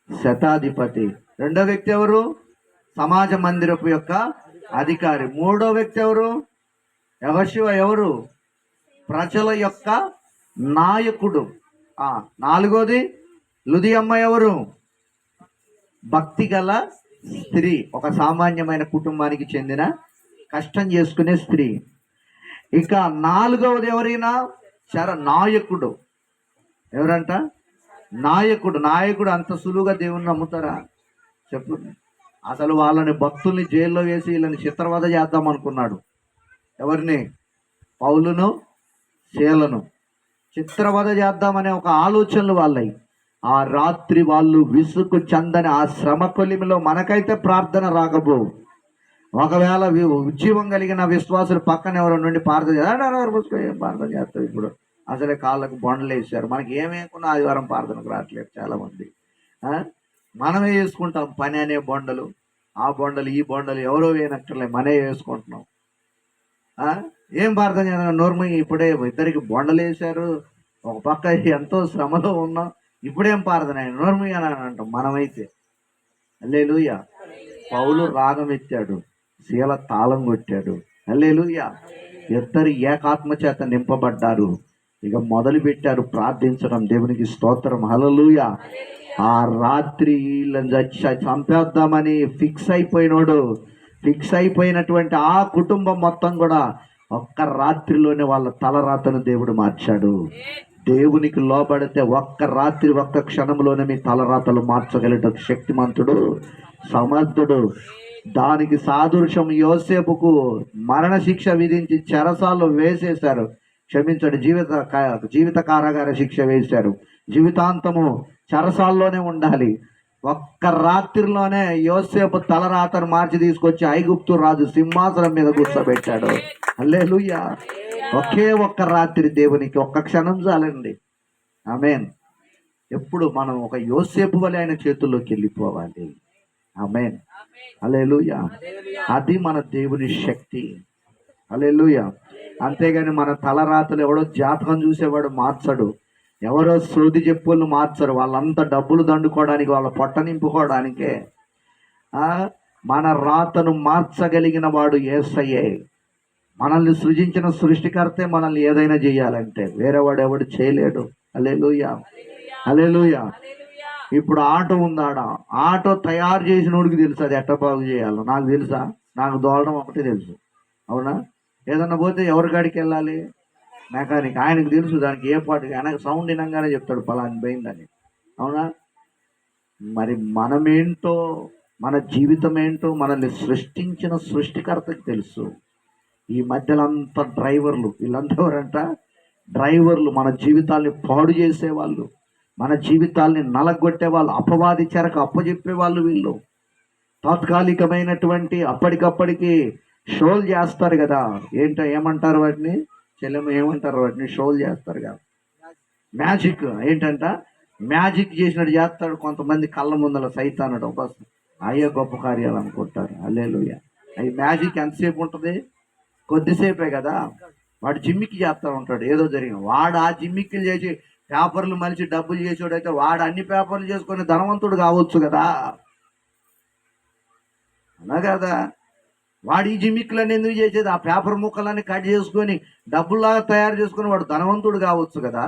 శతాధిపతి. రెండో వ్యక్తి ఎవరు? సమాజ మందిరపు యొక్క అధికారి. మూడో వ్యక్తి ఎవరు? యెహోషువ ఎవరు? ప్రజల యొక్క నాయకుడు. నాలుగోది లుదియమ్మ ఎవరు? భక్తి గల స్త్రీ, ఒక సామాన్యమైన కుటుంబానికి చెందిన కష్టం చేసుకునే స్త్రీ. ఇక 4వది ఎవరైనా నాయకుడు. ఎవరంట? నాయకుడు. నాయకుడు అంత సులువుగా దేవుణ్ణి నమ్ముతారా చెప్పు? అసలు వాళ్ళని భక్తుల్ని జైల్లో వేసి వీళ్ళని చిత్రవద చేద్దాం అనుకున్నాడు. ఎవరిని? పౌలును శీలను చిత్రవద చేద్దామనే ఒక ఆలోచనలు వాళ్ళవి. ఆ రాత్రి వాళ్ళు విసుగు చెందని ఆ శ్రమ కొలిమిలో మనకైతే ప్రార్థన రాకపో. ఒకవేళ ఉజ్జీవం కలిగిన విశ్వాసులు పక్కన ఎవరు నుండి ప్రార్థన చేస్తాం. ఇప్పుడు అసలే కాళ్ళకు బొండలు వేసారు. మనకి ఏమేకున్నా ఆదివారం ప్రార్థనకు రావట్లేదు చాలా మంది. మనమే వేసుకుంటాం పని అనే బొండలు, ఆ బొండలు ఈ బొండలు ఎవరో వేయనక్కర్లే, మనే వేసుకుంటున్నాం. ఏం ప్రార్థన చేయాలి? నోర్మ ఇప్పుడే ఇద్దరికి బొండలు వేశారు, ఒక పక్క ఎంతో శ్రమలో ఉన్నాం, ఇప్పుడేం ప్రార్థన నోర్మి అని అంటాం మనమైతే. హల్లెలూయా. పౌలు రాగం ఎత్తాడు, శీల తాళం కొట్టాడు. హల్లెలూయా. ఇద్దరు ఏకాత్మ చేత నింపబడ్డారు. ఇక మొదలు పెట్టారు ప్రార్థించడం. దేవునికి స్తోత్రం. హల్లెలూయా. ఆ రాత్రి వీళ్ళని చంపేద్దామని ఫిక్స్ అయిపోయినటువంటి ఆ కుటుంబం మొత్తం కూడా ఒక్క రాత్రిలోనే వాళ్ళ తలరాతను దేవుడు మార్చాడు. దేవునికి లోబడితే ఒక్క రాత్రి ఒక్క క్షణంలోనే మీ తలరాతలు మార్చగలిగే శక్తిమంతుడు, సమర్థుడు. దానికి సాదృశ్యం యోసేపుకు మరణశిక్ష విధించి చెరసాల్లో వేసేశారు. క్షమించండి, జీవిత కారాగార శిక్ష వేశారు. జీవితాంతము చెరసాల్లోనే ఉండాలి. ఒక్క రాత్రిలోనే యోసేపు తలరాతను మార్చి తీసుకొచ్చి ఐగుప్తు రాజు సింహాసనం మీద కూర్చోబెట్టాడు. హల్లెలూయా. ఒకే ఒక్క రాత్రి దేవునికి ఒక్క క్షణం చాలండి. ఆమేన్. ఎప్పుడు మనం ఒక యోసేపు వలె ఆయన చేతుల్లోకి వెళ్ళిపోవాలి. ఆమేన్. హల్లెలూయా. అది మన దేవుని శక్తి. హల్లెలూయా. అంతేగాని మన తలరాతలు ఎవడో జాతకం చూసేవాడు మార్చడు, ఎవరో శృతి చెప్పులు మార్చరు. వాళ్ళంతా డబ్బులు దండుకోవడానికి, వాళ్ళ పొట్ట నింపుకోవడానికే. మన రాతను మార్చగలిగిన వాడు యేసయ్యే. మనల్ని సృజించిన సృష్టికర్తే మనల్ని ఏదైనా చేయాలంటే, వేరేవాడు ఎవడు చేయలేడు. హల్లెలూయా. హల్లెలూయా. ఇప్పుడు ఆటో ఉందాడ, ఆటో తయారు చేసినోడికి తెలుసు అది ఎట్ట బాగు చేయాలో. నాకు తెలుసా? నాకు దోలడం ఒకటే తెలుసు. అవునా? ఏదన్నా పోతే ఎవరి కాడికి వెళ్ళాలి? మెకానిక్. ఆయనకు తెలుసు దానికి ఏ పాటు. ఆయనకు సౌండ్ వినంగానే చెప్తాడు పలాని పోయిందని. అవునా? మరి మనమేంటో, మన జీవితం ఏంటో మనల్ని సృష్టించిన సృష్టికర్తకి తెలుసు. ఈ మధ్యలో అంతా డ్రైవర్లు, వీళ్ళంతా ఎవరంట? డ్రైవర్లు. మన జీవితాల్ని పాడు చేసేవాళ్ళు, మన జీవితాల్ని నలగొట్టే వాళ్ళు, అపవాది చెరకు అప్పచెప్పేవాళ్ళు వీళ్ళు. తాత్కాలికమైనటువంటి అప్పటికప్పటికి షోలు చేస్తారు కదా. ఏమంటారు వాటిని? చెల్లెమ్మ ఏమంటారు వాటిని? షోలు చేస్తారు కదా, మ్యాజిక్. ఏంటంట? మ్యాజిక్ చేసినట్టు చేస్తాడు కొంతమంది కళ్ళ ముందల సైతానుడు. బస్ అయ్యే గొప్ప కార్యాలు అనుకుంటారు. హల్లెలూయా. అవి మ్యాజిక్ ఎంతసేపు ఉంటుంది? కొద్దిసేపే కదా. వాడు జిమ్మికి చేస్తూ ఉంటాడు ఏదో జరిగిన. వాడు ఆ జిమ్మిక్లు చేసి పేపర్లు మలిచి డబ్బులు చేసేవాడైతే వాడు అన్ని పేపర్లు చేసుకొని ధనవంతుడు కావచ్చు కదా. అలా కదా. వాడు ఈ జిమ్మిక్లన్నీ ఎందుకు చేసేది? ఆ పేపర్ ముక్కలన్నీ కట్ చేసుకొని డబ్బుల్లాగా తయారు చేసుకొని వాడు ధనవంతుడు కావచ్చు కదా.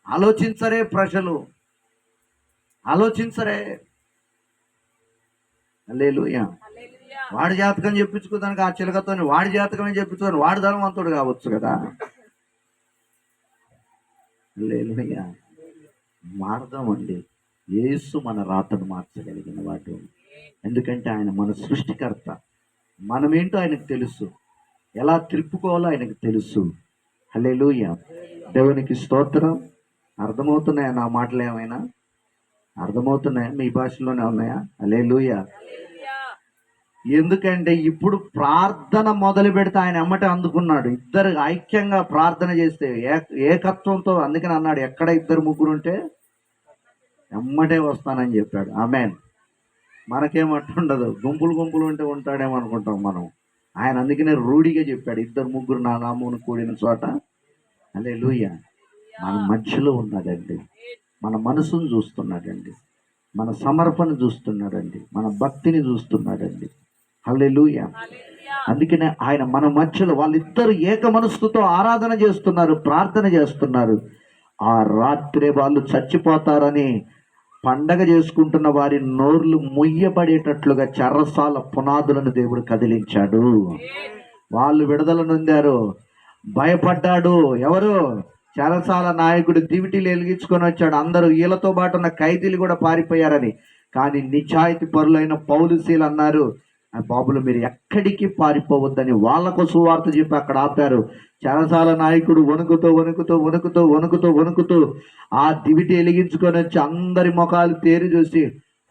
ఆలోచించరే ప్రజలు, ఆలోచించరే. హల్లెలూయా. వాడి జాతకం చెప్పించుకోదానికి ఆ చిలకతో వాడి జాతకమే చెప్పించుకొని వాడు ధనవంతుడు కావచ్చు కదా. హల్లెలూయా. మారదామండి. యేసు మన రాతను మార్చగలిగిన వాడు. ఎందుకంటే ఆయన మన సృష్టికర్త. మనమేంటో ఆయనకు తెలుసు, ఎలా త్రిప్పుకోవాలో ఆయనకు తెలుసు. హల్లెలూయా. దేవునికి స్తోత్రం. అర్థమవుతున్నాయా నా మాటలు? ఏమైనా అర్థమవుతున్నాయా? మీ భాషలోనే ఉన్నాయా? హల్లెలూయా. ఎందుకంటే ఇప్పుడు ప్రార్థన మొదలు పెడితే ఆయన ఎమ్మటే అందుకున్నాడు. ఇద్దరు ఐక్యంగా ప్రార్థన చేస్తే ఏకత్వంతో. అందుకని అన్నాడు, ఎక్కడ ఇద్దరు ముగ్గురు ఉంటే ఎమ్మటే వస్తానని చెప్పాడు. ఆమేన్. మనకేమంటుండదు, గుంపులు గుంపులు ఉంటే ఉంటాడేమో అనుకుంటాం మనం. ఆయన అందుకనే రూఢిగా చెప్పాడు, ఇద్దరు ముగ్గురు నా నామమున కూడిన చోట. హల్లెలూయా. మన మధ్యలో ఉన్నాడండి. మన మనసును చూస్తున్నాడండి, మన సమర్పణ చూస్తున్నాడండి, మన భక్తిని చూస్తున్నాడండి. హల్లెలూయా. అందుకనే ఆయన మన మధ్యలో, వాళ్ళిద్దరు ఏక మనస్సుతో ఆరాధన చేస్తున్నారు, ప్రార్థన చేస్తున్నారు. ఆ రాత్రే వాళ్ళు చచ్చిపోతారని పండగ చేసుకుంటున్న వారి నోర్లు ముయ్యబడేటట్లుగా చెరసాల పునాదులను దేవుడు కదిలించాడు. వాళ్ళు విడుదల నొందారు. భయపడ్డాడు ఎవరు? చెరసాల నాయకుడు దివిటీలు వెలిగించుకొని వచ్చాడు. అందరూ వీళ్ళతో పాటు ఉన్న ఖైదీలు కూడా పారిపోయారని. కానీ నిజాయితీ పరులైన పౌలుసీలు అన్నారు, బాబులు మీరు ఎక్కడికి పారిపోవద్దని వాళ్ళకు సువార్త చెప్పి అక్కడ ఆపారు. చెరసాల నాయకుడు వణుకుతూ వణుకుతూ వణుకుతూ వణుకుతూ వణుకుతూ ఆ దివిటి వెలిగించుకొని వచ్చి అందరి ముఖాలు తేరి చూసి,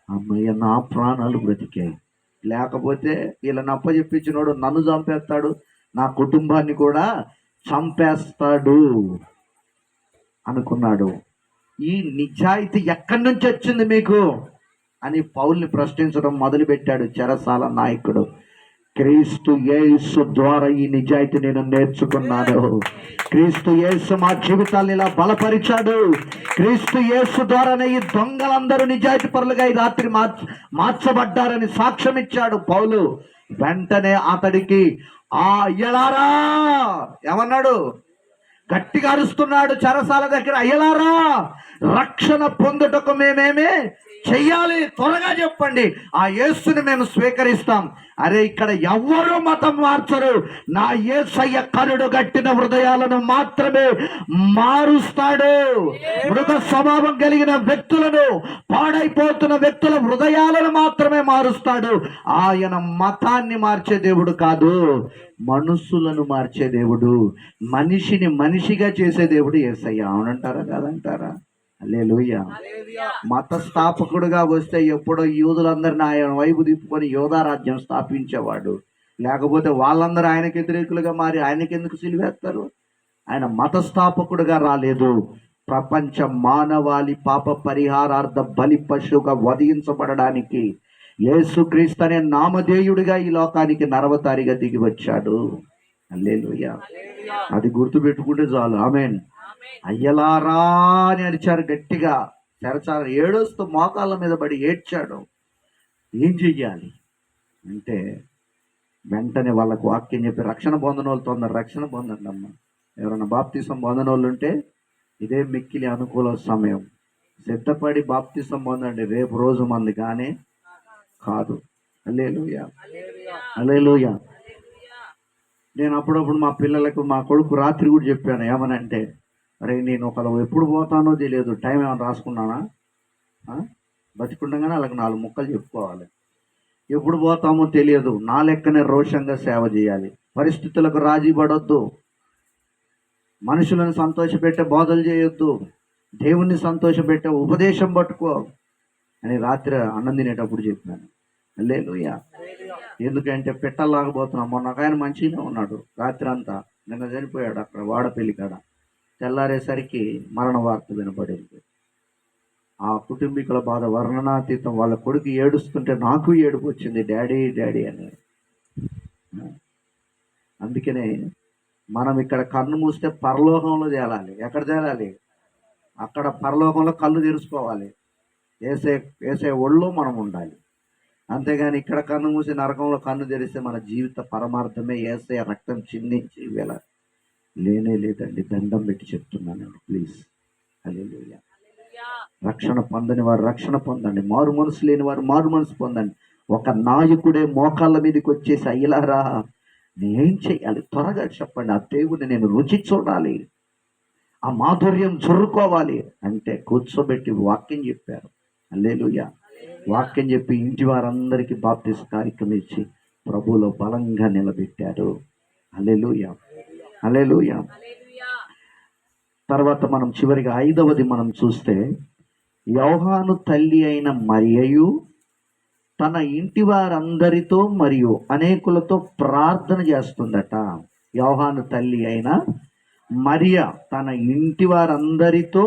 అమ్మయ్య నా ప్రాణాలు బ్రతికాయి, లేకపోతే వీళ్ళని అప్పచెప్పించినోడు నన్ను చంపేస్తాడు, నా కుటుంబాన్ని కూడా చంపేస్తాడు అనుకున్నాడు. ఈ నిజాయితీ ఎక్కడి నుంచి వచ్చింది మీకు అని పౌల్ని ప్రశ్నించడం మొదలుపెట్టాడు చెరసాల నాయకుడు. క్రీస్తు యేసు ద్వారా ఈ నిజాయితీ నేను నేర్చుకున్నాను. క్రీస్తు యేసు మా జీవితాన్ని ఇలా బలపరిచాడు. క్రీస్తు యేసు ద్వారానే ఈ దొంగలందరూ నిజాయితీ పరులుగా ఈ రాత్రి మార్చబడ్డారని సాక్ష్యం ఇచ్చాడు పౌలు. వెంటనే అతడికి అయ్యలారా ఏమన్నాడు? గట్టిగా అరుస్తున్నాడు చెరసాల దగ్గర, అయ్యలారా రక్షణ పొందుటకు మేమేమే చెయ్యాలి? త్వరగా చెప్పండి, ఆ యేసుని మేము స్వీకరిస్తాం. అరే ఇక్కడ ఎవ్వరూ మతం మార్చరు, నా యేసయ్య కరుడు గట్టిన హృదయాలను మాత్రమే మారుస్తాడు. మృగ స్వభావం కలిగిన వ్యక్తులను, పాడైపోతున్న వ్యక్తుల హృదయాలను మాత్రమే మారుస్తాడు. ఆయన మతాన్ని మార్చే దేవుడు కాదు, మనసులను మార్చే దేవుడు, మనిషిని మనిషిగా చేసే దేవుడు యేసయ్య. అవునంటారా కాదంటారా? హల్లెలూయా. మత స్థాపకుడుగా వస్తే ఎప్పుడో యూదులందరిని ఆయన వైపు తిప్పుకొని యోధా రాజ్యం స్థాపించేవాడు. లేకపోతే వాళ్ళందరూ ఆయనకు వ్యతిరేకులుగా మారి ఆయనకి ఎందుకు సిలువేస్తారు? ఆయన మత స్థాపకుడుగా రాలేదు. ప్రపంచ మానవాళి పాప పరిహారార్థ బలి పశువుగా వధించబడడానికి యేసుక్రీస్తు అనే నామధేయుడిగా ఈ లోకానికి నరవతారిగా దిగి వచ్చాడు. హల్లెలూయా. అది గుర్తుపెట్టుకుంటే చాలు. ఆమేన్. అయ్యలారా అని అరిచారు గట్టిగా. తెరచారు ఏడుస్తూ మోకాళ్ళ మీద పడి ఏడ్చాడు. ఏం చెయ్యాలి అంటే వెంటనే వాళ్ళకు వాక్యం చెప్పి రక్షణ పొందనోళ్ళు తొందర రక్షణ పొందండి అమ్మ. ఎవరైనా బాప్తిసం పొందనోళ్ళు ఉంటే ఇదే మిక్కిలి అనుకూల సమయం. సిద్ధపడి బాప్తిసం పొందండి. రేపు రోజు మంది కానీ కాదు. హల్లెలూయా. హల్లెలూయా. నేను అప్పుడప్పుడు మా పిల్లలకు మా కొడుకు రాత్రి కూడా చెప్పాను. ఏమనంటే, అరే నేను ఒకళ్ళు ఎప్పుడు పోతానో తెలియదు, టైం ఏమైనా రాసుకున్నానా? బతికుండగానే వాళ్ళకి 4 ముక్కలు చెప్పుకోవాలి. ఎప్పుడు పోతామో తెలియదు, నా లెక్కనే రోషంగా సేవ చేయాలి. పరిస్థితులకు రాజీ పడొద్దు. మనుషులను సంతోషపెట్టే బోధలు చేయొద్దు. దేవుణ్ణి సంతోషపెట్టే ఉపదేశం పట్టుకో అని రాత్రి అన్నం తినేటప్పుడు చెప్పాను. హల్లెలూయా. ఎందుకంటే పెట్టలాగబోతున్నాం. మొన్న ఒక ఆయన మంచిగానే ఉన్నాడు రాత్రి అంతా, నిన్న చనిపోయాడు అక్కడ వాడపల్లి కాడ. తెల్లారేసరికి మరణ వార్త వినపడింది. ఆ కుటుంబీకుల బాధ వర్ణనాతీతం. వాళ్ళ కొడుకు ఏడుస్తుంటే నాకు ఏడుపు వచ్చింది, డాడీ డాడీ అని. అందుకనే మనం ఇక్కడ కన్ను మూస్తే పరలోకంలో తేలాలి. ఎక్కడ తేలాలి? అక్కడ పరలోకంలో కళ్ళు తెరుచుకోవాలి. ఏసే ఒళ్ళో మనం ఉండాలి. అంతేగాని ఇక్కడ కన్ను మూసి నరకంలో కన్ను తెరిస్తే మన జీవిత పరమార్థమే ఏసే రక్తం చిందించి వేళ లేనే లేదండి. దండం పెట్టి చెప్తున్నాను, ప్లీజ్. హల్లెలూయా. రక్షణ పొందని వారు రక్షణ పొందండి. మారు మనసు లేని వారు మారు మనసు పొందండి. ఒక నాయకుడే మోకాళ్ళ మీదకి వచ్చేసి అయ్యలారా నేనేం చెయ్యాలి త్వరగా చెప్పండి, ఆ దేవుని నేను రుచి చూడాలి, ఆ మాధుర్యం చురుకోవాలి అంటే కూర్చోబెట్టి వాక్యం చెప్పారు. హల్లెలూయా. వాక్యం చెప్పి ఇంటి వారందరికీ బాప్తిస్మ కార్యక్రమం ఇచ్చి ప్రభువులో బలంగా నిలబెట్టారు. హల్లెలూయా. హల్లెలూయా. తర్వాత మనం చివరిగా 5వది మనం చూస్తే, యోహాను తల్లి అయిన మరియయు తన ఇంటి వారందరితో మరియు అనేకులతో ప్రార్థన చేస్తుందట. యోహాను తల్లి అయిన మరియ తన ఇంటి వారందరితో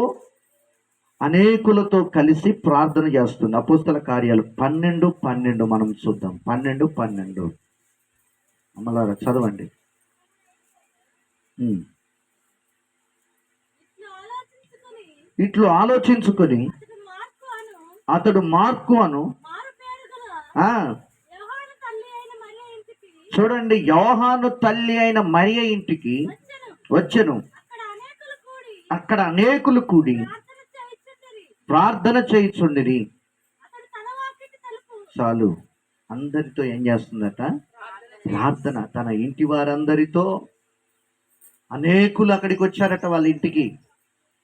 అనేకులతో కలిసి ప్రార్థన చేస్తుంది. అపోస్తల కార్యాలు 12:12 మనం చూద్దాం. 12:12 అమ్మలారా చదవండి. ఇట్లు ఆలోచించుకొని అతడు మార్కు అను చూడండి, యోహాను తల్లి అయిన మరియ ఇంటికి వచ్చెను. అక్కడ అనేకులు కూడి ప్రార్థన చేయుచుండిరి. చాలు, అందరితో ఏం చేస్తుందట? ప్రార్థన. తన ఇంటి వారందరితో అనేకులు అక్కడికి వచ్చారట. వాళ్ళ ఇంటికి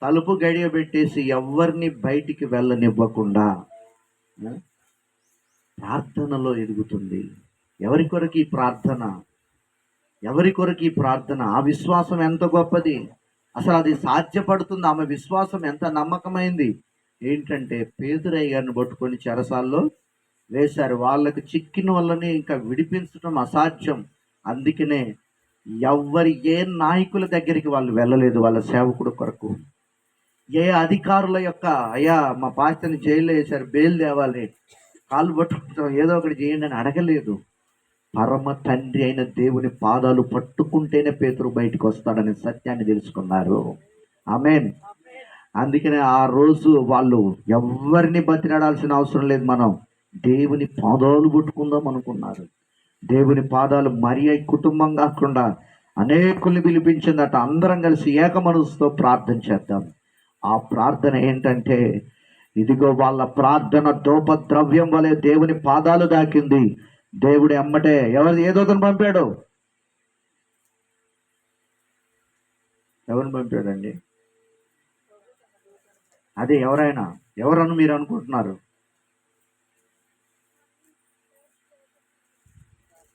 తలుపు గడియ పెట్టేసి ఎవరిని బయటికి వెళ్ళనివ్వకుండా ప్రార్థనలో ఎదుగుతుంది. ఎవరి కొరకు ఈ ప్రార్థన? ఎవరి కొరకు ఈ ప్రార్థన? ఆ విశ్వాసం ఎంత గొప్పది! అసలు అది సాధ్యపడుతుంది. ఆమె విశ్వాసం ఎంత నమ్మకమైంది! ఏంటంటే పేతురయ్య గారిని పట్టుకొని చెరసాల్లో వేశారు. వాళ్ళకి చిక్కిన వాళ్ళని ఇంకా విడిపించడం అసాధ్యం. అందుకనే ఏ నాయకుల దగ్గరికి వాళ్ళు వెళ్ళలేదు. వాళ్ళ సేవకుడు కొరకు ఏ అధికారుల యొక్క అయ్యా మా పాస్టర్ని జైల్లో వేశారు, బెయిల్ తేవాలి, కాళ్ళు పట్టుకుంటాం, ఏదో ఒకటి చేయండి అని అడగలేదు. పరమ తండ్రి అయిన దేవుని పాదాలు పట్టుకుంటేనే పేతురు బయటకు వస్తాడనే సత్యాన్ని తెలుసుకున్నారు. ఆమేన్. అందుకనే ఆ రోజు వాళ్ళు ఎవరిని బతిలాడాల్సిన అవసరం లేదు, మనం దేవుని పాదాలు పట్టుకుందాం అనుకున్నారు. దేవుని పాదాలు మరియ కుటుంబం కాకుండా అనేకుల్ని పిలిపించిందట. అందరం కలిసి ఏక మనసుతో ప్రార్థన చేద్దాం. ఆ ప్రార్థన ఏంటంటే, ఇదిగో వాళ్ళ ప్రార్థన ధూపద్రవ్యం వలె దేవుని పాదాలు దాకింది. దేవుడు ఎమ్మటే ఏదో పంపాడు. ఎవరిని పంపాడండి? అదే ఎవరైనా ఎవరని మీరు అనుకుంటున్నారు?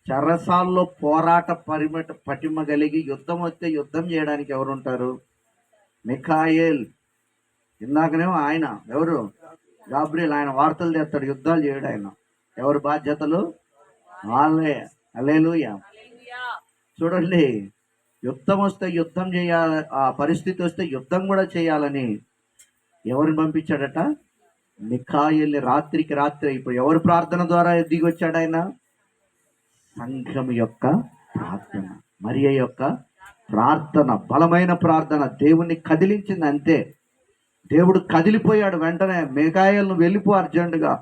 చెరసాల్లో పోరాట పటిమ కలిగి యుద్ధం వస్తే యుద్ధం చేయడానికి ఎవరుంటారు? మిఖాయేల్. ఇందాకనేమో ఆయన ఎవరు, గాబ్రియల్, ఆయన వార్తలు తెస్తాడు, యుద్ధాలు చేయడు ఆయన. ఎవరి బాధ్యతలు వాళ్ళే. హల్లెలూయా. చూడండి, యుద్ధం వస్తే యుద్ధం చేయాలి, ఆ పరిస్థితి వస్తే యుద్ధం కూడా చేయాలని ఎవరిని పంపించాడట? మిఖాయేల్ని. రాత్రికి రాత్రి. ఇప్పుడు ఎవరి ప్రార్థన ద్వారా దిగి వచ్చాడు ఆయన? సంఘం యొక్క ప్రార్థన, మరియ యొక్క ప్రార్థన, బలమైన ప్రార్థన దేవుణ్ణి కదిలించింది. అంతే, దేవుడు కదిలిపోయాడు. వెంటనే మిఖాయేలును వెళ్ళిపో అర్జెంటుగా,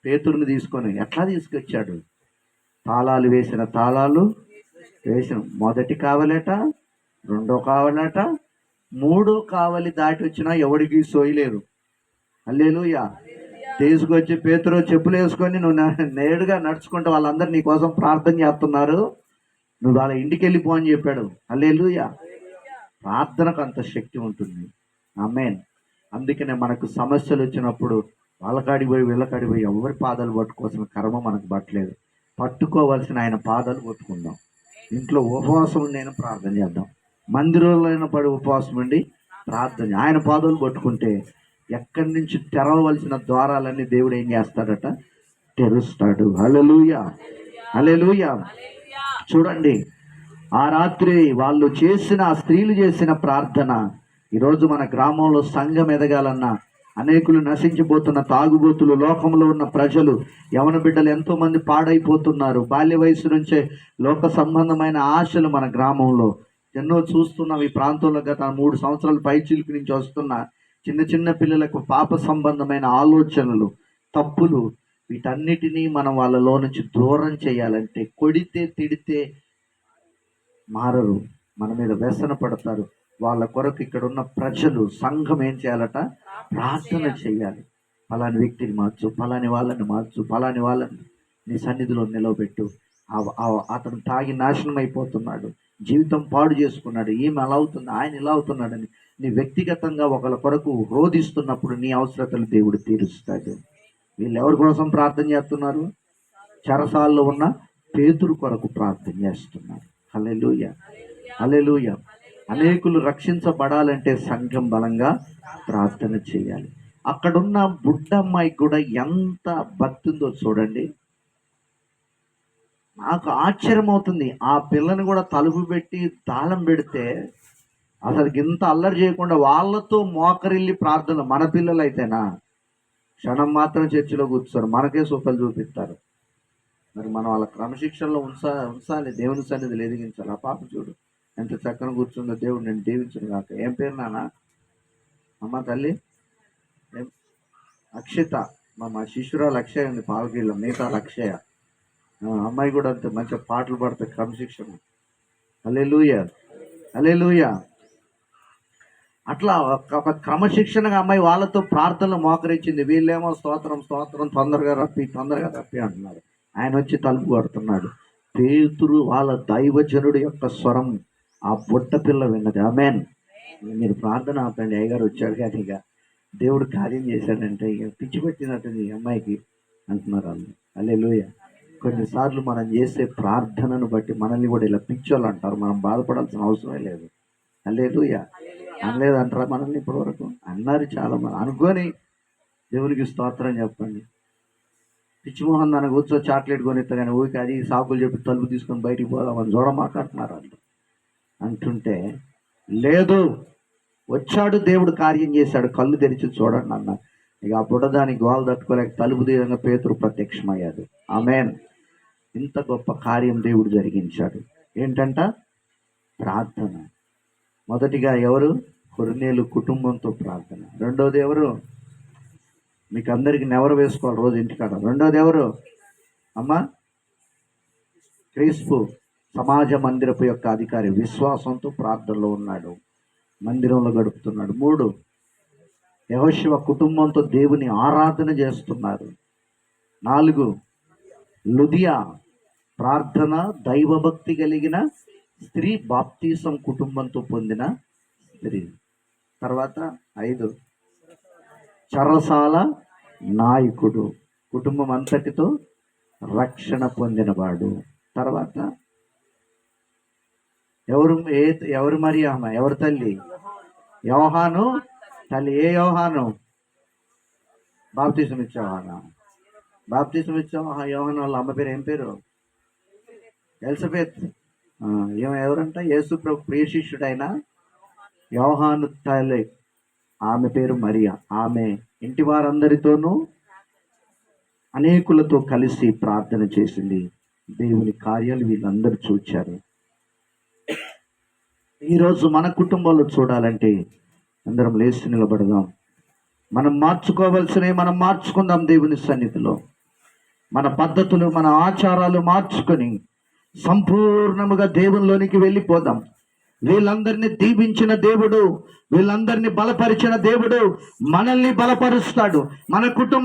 పేతురుని తీసుకొని. ఎట్లా తీసుకొచ్చాడు? తాళాలు వేసిన తాళాలు వేసిన, మొదటి కావలట, రెండో కావలట, మూడో కావలి దాటి వచ్చినా ఎవడికి సోయలేరు. హల్లెలూయా. తీసుకొచ్చి పేతురు చెప్పులు వేసుకొని నువ్వు నేరుగా నడుచుకుంటే వాళ్ళందరూ నీ కోసం ప్రార్థన చేస్తున్నారు, నువ్వు వాళ్ళ ఇంటికి వెళ్ళిపో అని చెప్పాడు. హల్లెలూయా. ప్రార్థనకు అంత శక్తి ఉంటుంది. ఆమేన్. అందుకనే మనకు సమస్యలు వచ్చినప్పుడు వాళ్ళకాడికి పోయి వీళ్ళకాడికి పోయి ఎవరి పాదాలు పట్టుకోవాల్సిన కర్మ మనకు పట్టలేదు. పట్టుకోవాల్సిన ఆయన పాదాలు పట్టుకుందాం. ఇంట్లో ఉపవాసం ఉండి ఆయన ప్రార్థన చేద్దాం. మందిరంలో పడి ఉపవాసం ఉండి ప్రార్థన, ఆయన పాదాలు పట్టుకుంటే ఎక్కడి నుంచి తెరవలసిన ద్వారాలన్నీ దేవుడు ఏం చేస్తాడట? తెరుస్తాడు. హల్లెలూయా, హల్లెలూయా. చూడండి, ఆ రాత్రి వాళ్ళు చేసిన, ఆ స్త్రీలు చేసిన ప్రార్థన ఈరోజు మన గ్రామంలో సంఘం ఎదగాలన్నా, అనేకులు నశించిపోతున్న తాగుబోతులు, లోకంలో ఉన్న ప్రజలు, యవన బిడ్డలు ఎంతో మంది పాడైపోతున్నారు. బాల్య వయసు నుంచే లోక సంబంధమైన ఆశలు మన గ్రామంలో ఎన్నో చూస్తున్నాం. ఈ ప్రాంతంలో గత 3 సంవత్సరాల పైచిలుకు నుంచి వస్తున్న చిన్న చిన్న పిల్లలకు పాప సంబంధమైన ఆలోచనలు, తప్పులు, వీటన్నిటినీ మనం వాళ్ళలో నుంచి దూరం చేయాలంటే, కొడితే తిడితే మారరు, మన మీద వ్యసన పడతారు. వాళ్ళ కొరకు ఇక్కడ ఉన్న ప్రజలు, సంఘం ఏం చేయాలట? ప్రార్థన చేయాలి. ఫలాని వ్యక్తిని మార్చు, ఫలాని వాళ్ళని మార్చు, ఫలాని వాళ్ళని నీ సన్నిధిలో నిలవబెట్టు. అతను తాగి నాశనం అయిపోతున్నాడు, జీవితం పాడు చేసుకున్నాడు, ఈమె అలా అవుతుంది, ఆయన ఇలా అవుతున్నాడని నీ వ్యక్తిగతంగా ఒకళ్ళ కొరకు రోధిస్తున్నప్పుడు నీ అవసరతలు దేవుడు తీరుస్తాడు. వీళ్ళు ఎవరి కోసం ప్రార్థన చేస్తున్నారు? చెరసాల్లో ఉన్న పేతురు కొరకు ప్రార్థన చేస్తున్నారు. హల్లెలూయా, హల్లెలూయా. అనేకులు రక్షించబడాలంటే సంఘం బలంగా ప్రార్థన చేయాలి. అక్కడున్న బుడ్డమ్మాయికి కూడా ఎంత భక్తి ఉందో చూడండి. నాకు ఆశ్చర్యం అవుతుంది. ఆ పిల్లని కూడా తలుపు పెట్టి తాళం పెడితే అసలు ఇంత అల్లరి చేయకుండా వాళ్ళతో మోకరిల్లి ప్రార్థన. మన పిల్లలు అయితేనా క్షణం మాత్రం చర్చిలో కూర్చోరు, మనకే సూపలు చూపిస్తారు. మరి మనం వాళ్ళ క్రమశిక్షణలో ఉంచాలి, దేవుని సన్నిధిలో ఎదిగించాలి. ఆ పాప చూడు ఎంత చక్కగా కూర్చుందో. దేవుడు నేను దీవించను కాక. ఏం పేరు నాన్న? అమ్మ తల్లి అక్షిత. మా శిష్యురాలు అక్షయ ఉంది, పాలకీళ్ళ మిగతా అక్షయ. అమ్మాయి కూడా అంతే, మంచిగా పాటలు పాడతాయి, క్రమశిక్షణ. హల్లెలూయా, హల్లెలూయా. అట్లా ఒక క్రమశిక్షణగా అమ్మాయి వాళ్ళతో ప్రార్థనలు మోకరించింది. వీళ్ళేమో స్తోత్రం స్తోత్రం, తొందరగా రప్పి అంటున్నారు. ఆయన వచ్చి తలుపు కొడుతున్నాడు. పేతురు వాళ్ళ దైవజనుడు యొక్క స్వరం ఆ బుట్ట పిల్ల విన్నది. ఆమేన్. మీరు ప్రార్థన ఆపండి, అయ్యగారు వచ్చాడు కానీ ఇక దేవుడు కార్యం చేశాడంటే ఇక పిచ్చి పెట్టినట్టుంది ఈ అమ్మాయికి అంటున్నారు వాళ్ళు. హల్లెలూయా. కొన్నిసార్లు మనం చేసే ప్రార్థనను బట్టి మనల్ని కూడా ఇలా పిచ్చోళ్ళు అంటారు. మనం బాధపడాల్సిన అవసరమే లేదు. హల్లెలూయా. అనలేదు అంటారా మనల్ని ఇప్పటివరకు? అన్నారు చాలా మంది. అనుకొని దేవునికి స్తోత్రం చెప్పండి. పిచ్చిమోహన్ దాన్ని కూర్చో చాక్లెట్ కొనిస్తా కానీ ఊరికి అది సాకులు చెప్పి తలుపు తీసుకొని బయటికి పోదామని చూడమాకంటున్నారు వాళ్ళు. అంటుంటే లేదు, వచ్చాడు దేవుడు కార్యం చేశాడు, కళ్ళు తెరిచి చూడండి అన్న. ఇక ఆ బుడదాని గోల తట్టుకోలేక తలుపు తీరంగా పేతురు ప్రత్యక్షమయ్యాడు. ఆమేన్. ఇంత గొప్ప కార్యం దేవుడు జరిగించాడు. ఏంటంట? ప్రార్థన. మొదటిగా ఎవరు? కొర్నేలు కుటుంబంతో ప్రార్థన. రెండోది ఎవరు? మీకు అందరికి నెవరు వేసుకోవాలి రోజు ఇంటికాడ. రెండోది ఎవరు అమ్మా? క్రీస్తు సమాజ మందిరపు యొక్క అధికారి, విశ్వాసంతో ప్రార్థనలో ఉన్నాడు, మందిరంలో గడుపుతున్నాడు. 3 యెహోషువ కుటుంబంతో దేవుని ఆరాధన చేస్తున్నారు. 4 లుదియా ప్రార్థన, దైవభక్తి కలిగిన స్త్రీ, బాప్తీసం కుటుంబంతో పొందిన స్త్రీ. తర్వాత 5 చెరసాల నాయకుడు, కుటుంబం అంతటితో రక్షణ పొందినవాడు. తర్వాత ఎవరు? ఎవరు మరియమ్మ? ఎవరి తల్లి? యోహాను తల్లి ఏ యోహాను? బాప్తిసం ఇచ్చే యోహానా? బాప్తిసం ఇచ్చే యోహాను వాళ్ళ అమ్మ పేరు ఏం పేరు? ఎలిజబెత్. ఈమె ఎవరంట? యేసు ప్రభు ప్రియ శిష్యుడైన యోహాను తల్లి, ఆమె పేరు మరియా. ఆమె ఇంటి వారందరితోనూ అనేకులతో కలిసి ప్రార్థన చేసింది. దేవుని కార్యాలు వీళ్ళందరూ చూచారు. ఈరోజు మన కుటుంబంలో చూడాలంటే అందరం లేచి నిలబడదాం. మనం మార్చుకోవాల్సినవి మనం మార్చుకుందాం. దేవుని సన్నిధిలో మన పద్ధతులు, మన ఆచారాలు మార్చుకొని సంపూర్ణముగా దేవునిలోనికి వెళ్ళిపోదాం. వీళ్ళందరినీ దీవించిన దేవుడు, వీళ్ళందరినీ బలపరిచిన దేవుడు మనల్ని బలపరుస్తాడు. మన కుటుంబం